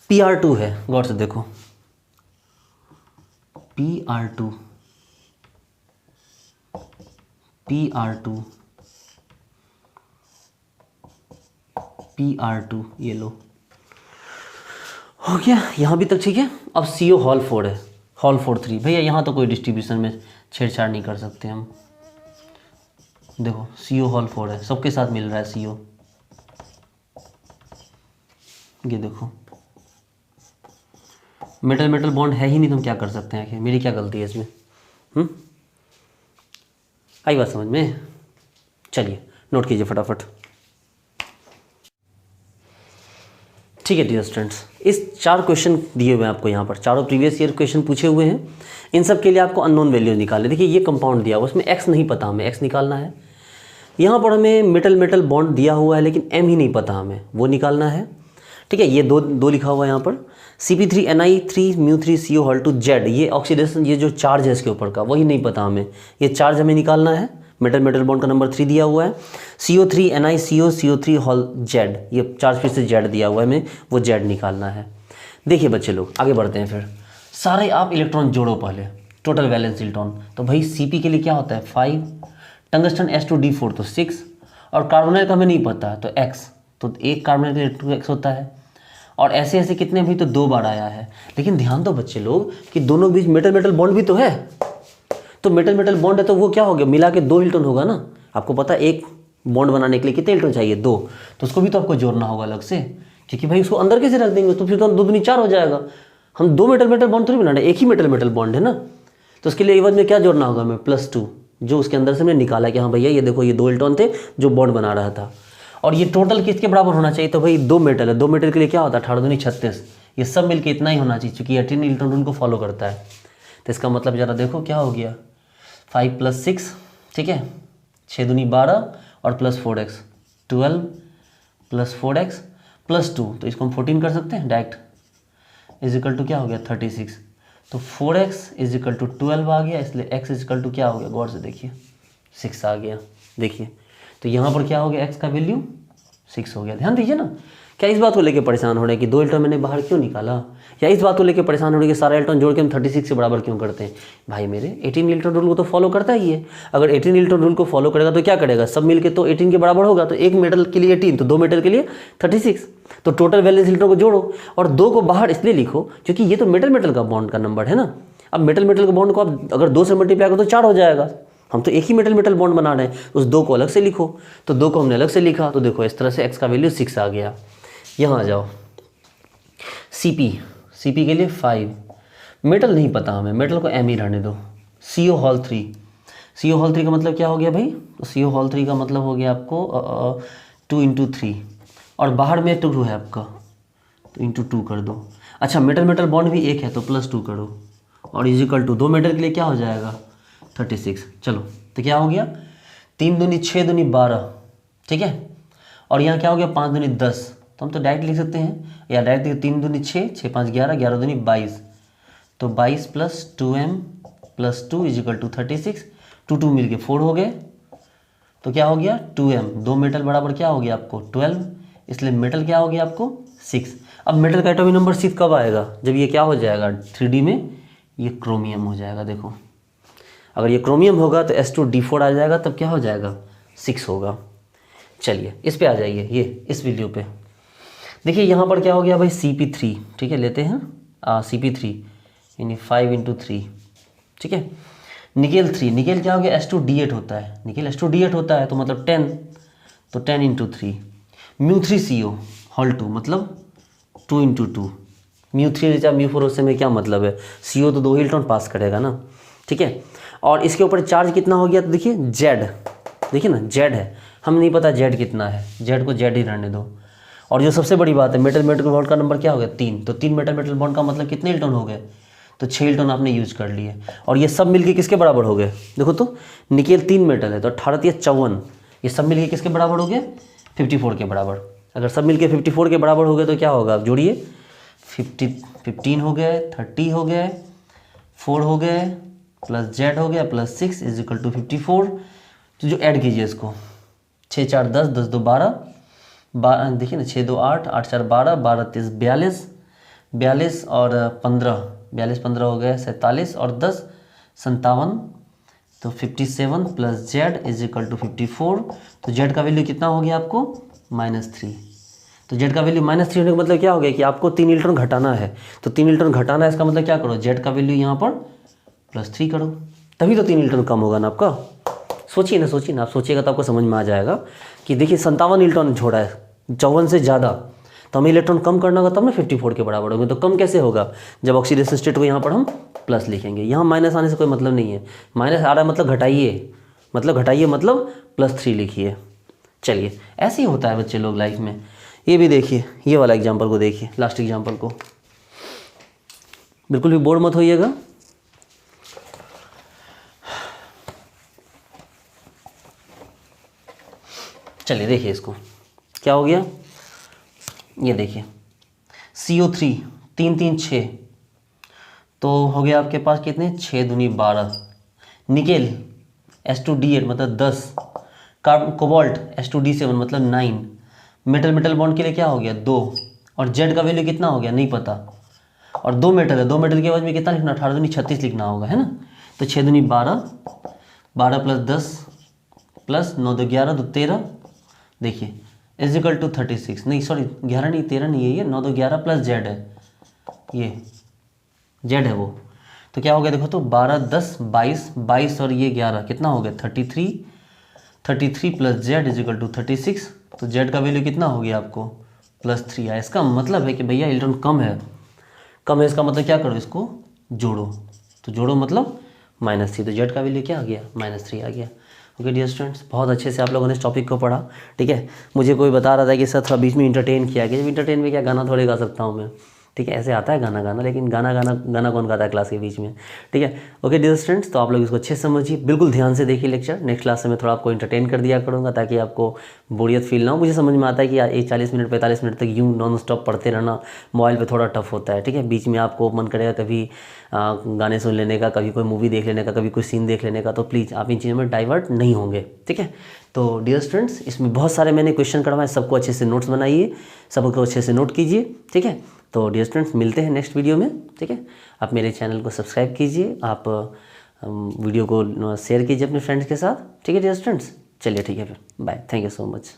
Pr2 है, गौर से देखो Pr2 ये लो, हो गया यहाँ भी तक, ठीक है। अब CO हॉल 4 है, हॉल 4 3, भैया यहाँ तो कोई डिस्ट्रीब्यूशन में छेड़छाड़ नहीं कर सकते हम। देखो CO हॉल 4 है, सबके साथ मिल रहा है CO, ये देखो मेटल मेटल बॉन्ड है ही नहीं, तो हम क्या कर सकते हैं, आखिर मेरी क्या गलती है इसमें, आई बात समझ में। चलिए नोट कीजिए फटाफट, ठीक है डियर स्टूडेंट्स। इस 4 क्वेश्चन दिए हुए हैं आपको यहाँ पर, चारों प्रीवियस ईयर क्वेश्चन पूछे हुए हैं, इन सब के लिए आपको अननोन वैल्यू निकालने। देखिए ये कंपाउंड दिया हुआ, उसमें x नहीं पता, हमें x निकालना है। यहाँ पर हमें मेटल मेटल बॉन्ड दिया हुआ है लेकिन m ही नहीं पता हमें, वो निकालना है, ठीक है। ये दो लिखा हुआ है यहाँ पर, Cp3Ni3 μ3CO हॉल 2 Z, ये ऑक्सीडेशन, ये जो चार्ज है इसके ऊपर का वही नहीं पता हमें, ये चार्ज हमें निकालना है। मेटल मेटल बॉन्ड का नंबर 3 दिया हुआ है, CO3NiCO CO3 हॉल Z, ये चार्ज फिर से Z दिया हुआ है हमें, वो Z निकालना है। देखिए बच्चे लोग आगे बढ़ते हैं, फिर सारे आप इलेक्ट्रॉन जोड़ो पहले, टोटल वैलेंस इलेक्ट्रॉन। तो भाई Cp के लिए क्या होता है 5, टंगस्टन S2D4 तो 6, और कार्बोनाइल का हमें नहीं पता तो x, तो एक कार्बोनाइल के लिए 2x होता है, और ऐसे ऐसे कितने भी तो 2 बार आया है। लेकिन ध्यान दो बच्चे लोग कि दोनों बीच मेटल मेटल बॉन्ड भी तो है, तो मेटल मेटल बॉन्ड है तो वो क्या हो गया, मिला के 2 इलेक्ट्रॉन होगा ना। आपको पता है एक बॉन्ड बनाने के लिए कितने इलेक्ट्रॉन चाहिए, 2, तो उसको भी तो आपको जोड़ना होगा अलग से, क्योंकि भाई उसको अंदर कैसे रख देंगे, तो फिर तो 2 दूनी 4 हो जाएगा। हम 2 मेटल मेटल बॉन्ड थोड़ी बना रहे, एक ही मेटल मेटल बॉन्ड है ना, तो उसके लिए एवज में क्या जोड़ना होगा हमें, +2, जो उसके अंदर से हमने निकाला कि हाँ भैया ये देखो ये 2 इलेक्ट्रॉन थे जो बॉन्ड बना रहा था। और ये टोटल किसके बराबर होना चाहिए, तो भाई 2 मेटल है, 2 मेटल के लिए क्या होता है 18 दूनी 36, ये सब मिलके इतना ही होना चाहिए, क्योंकि 18 इलेक्ट्रॉन रूल को फॉलो करता है। तो इसका मतलब जरा देखो क्या हो गया, 5 + 6, ठीक है, 6 दूनी 12, और plus 4x, 12 plus 4x plus 2, तो इसको हम 14 कर सकते हैं डायरेक्ट, इज इक्वल टू क्या हो गया 36। तो 4x इज इक्वल टू 12 आ गया, इसलिए x इज इक्वल टू क्या हो गया, गौर से देखिए 6 आ गया। देखिए तो यहाँ पर क्या हो गया, x का वैल्यू 6 हो गया। ध्यान दीजिए ना, क्या इस बात को लेके परेशान हो रहे हैं कि 2 इलेक्ट्रॉन मैंने बाहर क्यों निकाला, या इस बात को लेके परेशान हो रहे हैं कि सारा इलेक्ट्रॉन जोड़ के हम 36 के बराबर क्यों करते हैं। भाई मेरे 18 इलेक्ट्रॉन रूल को तो फॉलो करता ही है। अगर 18 इलेक्ट्रॉन रूल को फॉलो करेगा तो क्या करेगा, सब मिलके तो 18 के बराबर होगा, तो एक मेटल के लिए 18, तो 2 मेटल के लिए 36, तो टोटल वैलेंस इलेक्ट्रॉन को जोड़ो और 2 को बाहर इसलिए लिखो क्योंकि ये तो मेटल मेटल का बॉन्ड का नंबर है ना। अब मेटल मेटल का बॉन्ड को आप अगर 2 से मल्टीप्लाई करो तो 4 हो जाएगा, हम तो एक ही मेटल मेटल बॉन्ड बना रहे हैं, उस 2 को अलग से लिखो, तो 2 को हमने अलग से लिखा, तो देखो इस तरह से x का वैल्यू 6 आ गया। यहाँ आ जाओ, Cp के लिए 5, मेटल नहीं पता हमें, मेटल को m ही रहने दो। CO होल 3 का मतलब क्या हो गया भाई, तो CO होल 3 का मतलब हो गया आपको 2 इंटू 3, और बाहर में 2 है आपका, तो इंटू 2 कर दो। अच्छा मेटल मेटल बॉन्ड भी एक है तो प्लस 2 करो, और इज इक्वल टू 2 मेटल के लिए क्या हो जाएगा 36। चलो तो क्या हो गया, 3 दूनी 6 दूनी 12, ठीक है, और यहाँ क्या हो गया 5 दूनी 10, तो हम तो डायरेक्ट लिख सकते हैं, या डायरेक्ट 3 दूनी 6, 6 5 11, 11 दूनी 22, तो 22 plus 2m plus 2 is equal to 36, 2 मिल के 4 हो गए, तो क्या हो गया 2m, 2 मेटल बराबर क्या हो गया आपको 12, इसलिए मेटल क्या हो गया आपको 6। अब मेटल का एटॉमिक नंबर 6 कब आएगा, जब ये क्या हो जाएगा 3D में, ये क्रोमियम हो जाएगा। देखो अगर ये क्रोमियम होगा तो S2D4 आ जाएगा, तब क्या हो जाएगा 6 होगा। चलिए इस पे आ जाइए, ये इस वीडियो पे देखिए, यहाँ पर क्या हो गया भाई Cp3, ठीक है, लेते हैं Cp3 यानी 5 इंटू 3, ठीक है। निकेल 3, निकेल क्या हो गया S2D8 होता है, निकेल S2D8 होता है तो मतलब 10, तो 10 इंटू 3, μ3CO होल 2 मतलब 2 इंटू 2, μ3 या μ4 से में क्या मतलब है, CO तो 2 ही इलेक्ट्रॉन पास करेगा ना, ठीक है। और इसके ऊपर चार्ज कितना हो गया, तो देखिए Z, देखिए ना Z है, हमें नहीं पता Z कितना है, Z को Z ही रहने दो। और जो सबसे बड़ी बात है मेटल मेटल बॉन्ड का नंबर क्या हो गया 3, तो 3 मेटल मेटल बॉन्ड का मतलब कितने इलेक्ट्रॉन हो गए, तो 6 इलेक्ट्रॉन आपने यूज कर लिए, और ये सब मिलके किसके बराबर हो गए, देखो तो निकेल 3 मेटल है तो 18 या 54, ये सब मिलके किसके बराबर हो गए 54 के बराबर। अगर सब मिलके 54 के बराबर हो गए तो क्या होगा, आप जोड़िए 15 हो गए, 30 हो गए, 4 हो गए, प्लस Z हो गया प्लस 6 इज इक्वल टू 54। तो जो ऐड कीजिए इसको, 6 4 10, 10 2 12, देखिए ना 6 2 8, 8 4 12, 12 3 42, 42 और 15, 42 15 हो गए 47, और 10 57, तो 57 plus Z is equal to 54। तो Z का वैल्यू कितना हो गया आपको -3, तो Z का वैल्यू -3 होने का मतलब क्या हो गया कि आपको 3 इलेक्ट्रॉन घटाना है, तो 3 इलेक्ट्रॉन घटाना है, इसका मतलब क्या करो Z का वैल्यू यहाँ पर +3 करो, तभी तो 3 इलेक्ट्रॉन कम होगा ना आपका। सोचिए ना, आप सोचिएगा तो आपको समझ में आ जाएगा कि देखिए 57 इलेक्ट्रॉन छोड़ा है 54 से ज़्यादा, तो हमें इलेक्ट्रॉन कम करना होगा तब ना 54 के बराबर होंगे। तो कम कैसे होगा, जब ऑक्सीडेशन स्टेट को यहाँ पर हम प्लस लिखेंगे, यहाँ माइनस आने से कोई मतलब नहीं है, माइनस आ रहा है मतलब घटाइए, मतलब +3 लिखिए। चलिए ऐसे ही होता है बच्चे लोग लाइफ में। ये भी देखिए, ये वाला एग्जाम्पल को देखिए, लास्ट एग्जाम्पल को, बिल्कुल भी बोर मत होइएगा। चलिए देखिए इसको क्या हो गया, ये देखिए CO3 3 3 6, तो हो गया आपके पास कितने 6 दूनी 12, निकेल S2D8 मतलब 10, कार्बन कोबाल्ट S2D7 मतलब 9, मेटल मेटल बॉन्ड के लिए क्या हो गया 2, और Z का वैल्यू कितना हो गया नहीं पता, और 2 मेटल है, 2 मेटल के एवज में कितना लिखना 18 दूनी 36 लिखना होगा, है ना। तो 6 दूनी 12, 12 प्लस 10 प्लस 9 2 11 2 13, देखिए इज इक्वल टू 36, नहीं सॉरी 11 नहीं 13 नहीं है, ये 9 2 11 प्लस Z है, ये Z है वो, तो क्या हो गया देखो तो 12 10 22 और ये 11 कितना हो गया 33 plus Z is equal to 36, तो Z का वैल्यू कितना हो गया आपको +3 आया। इसका मतलब है कि भैया इलेक्ट्रॉन कम है, इसका मतलब क्या करो इसको जोड़ो, तो जोड़ो मतलब -3, तो Z का वैल्यू क्या आ गया -3 आ गया। ओके डियर स्टूडेंट्स, बहुत अच्छे से आप लोगों ने इस टॉपिक को पढ़ा, ठीक है। मुझे कोई बता रहा था कि सर थोड़ा बीच में इंटरटेन किया गया, जब इंटरटेन में क्या गाना थोड़े गा सकता हूँ मैं, ठीक है, ऐसे आता है गाना गाना, लेकिन गाना कौन गाता है क्लास के बीच में। ठीक है, ओके डियर स्टूडेंट्स, तो आप लोग इसको अच्छे से समझिए, बिल्कुल ध्यान से देखिए लेक्चर। नेक्स्ट क्लास से मैं थोड़ा आपको इंटरटेन कर दिया करूँगा ताकि आपको बोरियत फील ना हो। मुझे समझ में आता है कि यार 40 मिनट 45 मिनट तक यूँ नॉन स्टॉप पढ़ते रहना मोबाइल पे थोड़ा टफ होता है। ठीक है, बीच में आपको मन करेगा कभी गाने सुन लेने का, कभी कोई मूवी देख लेने का, कभी कोई सीन देख लेने का, तो प्लीज़ आप इन चीज़ों में डाइवर्ट नहीं होंगे। ठीक है, तो डियर स्टूडेंट्स, इसमें बहुत सारे मैंने क्वेश्चन करवाए, सबको अच्छे से नोट्स बनाइए, सबको अच्छे से नोट कीजिए। ठीक है, तो डियर स्टूडेंट्स मिलते हैं नेक्स्ट वीडियो में। ठीक है, आप मेरे चैनल को सब्सक्राइब कीजिए, आप वीडियो को शेयर कीजिए अपने फ्रेंड्स के साथ। ठीक है डियर स्टूडेंट्स, चलिए ठीक है फिर, bye, thank you so much.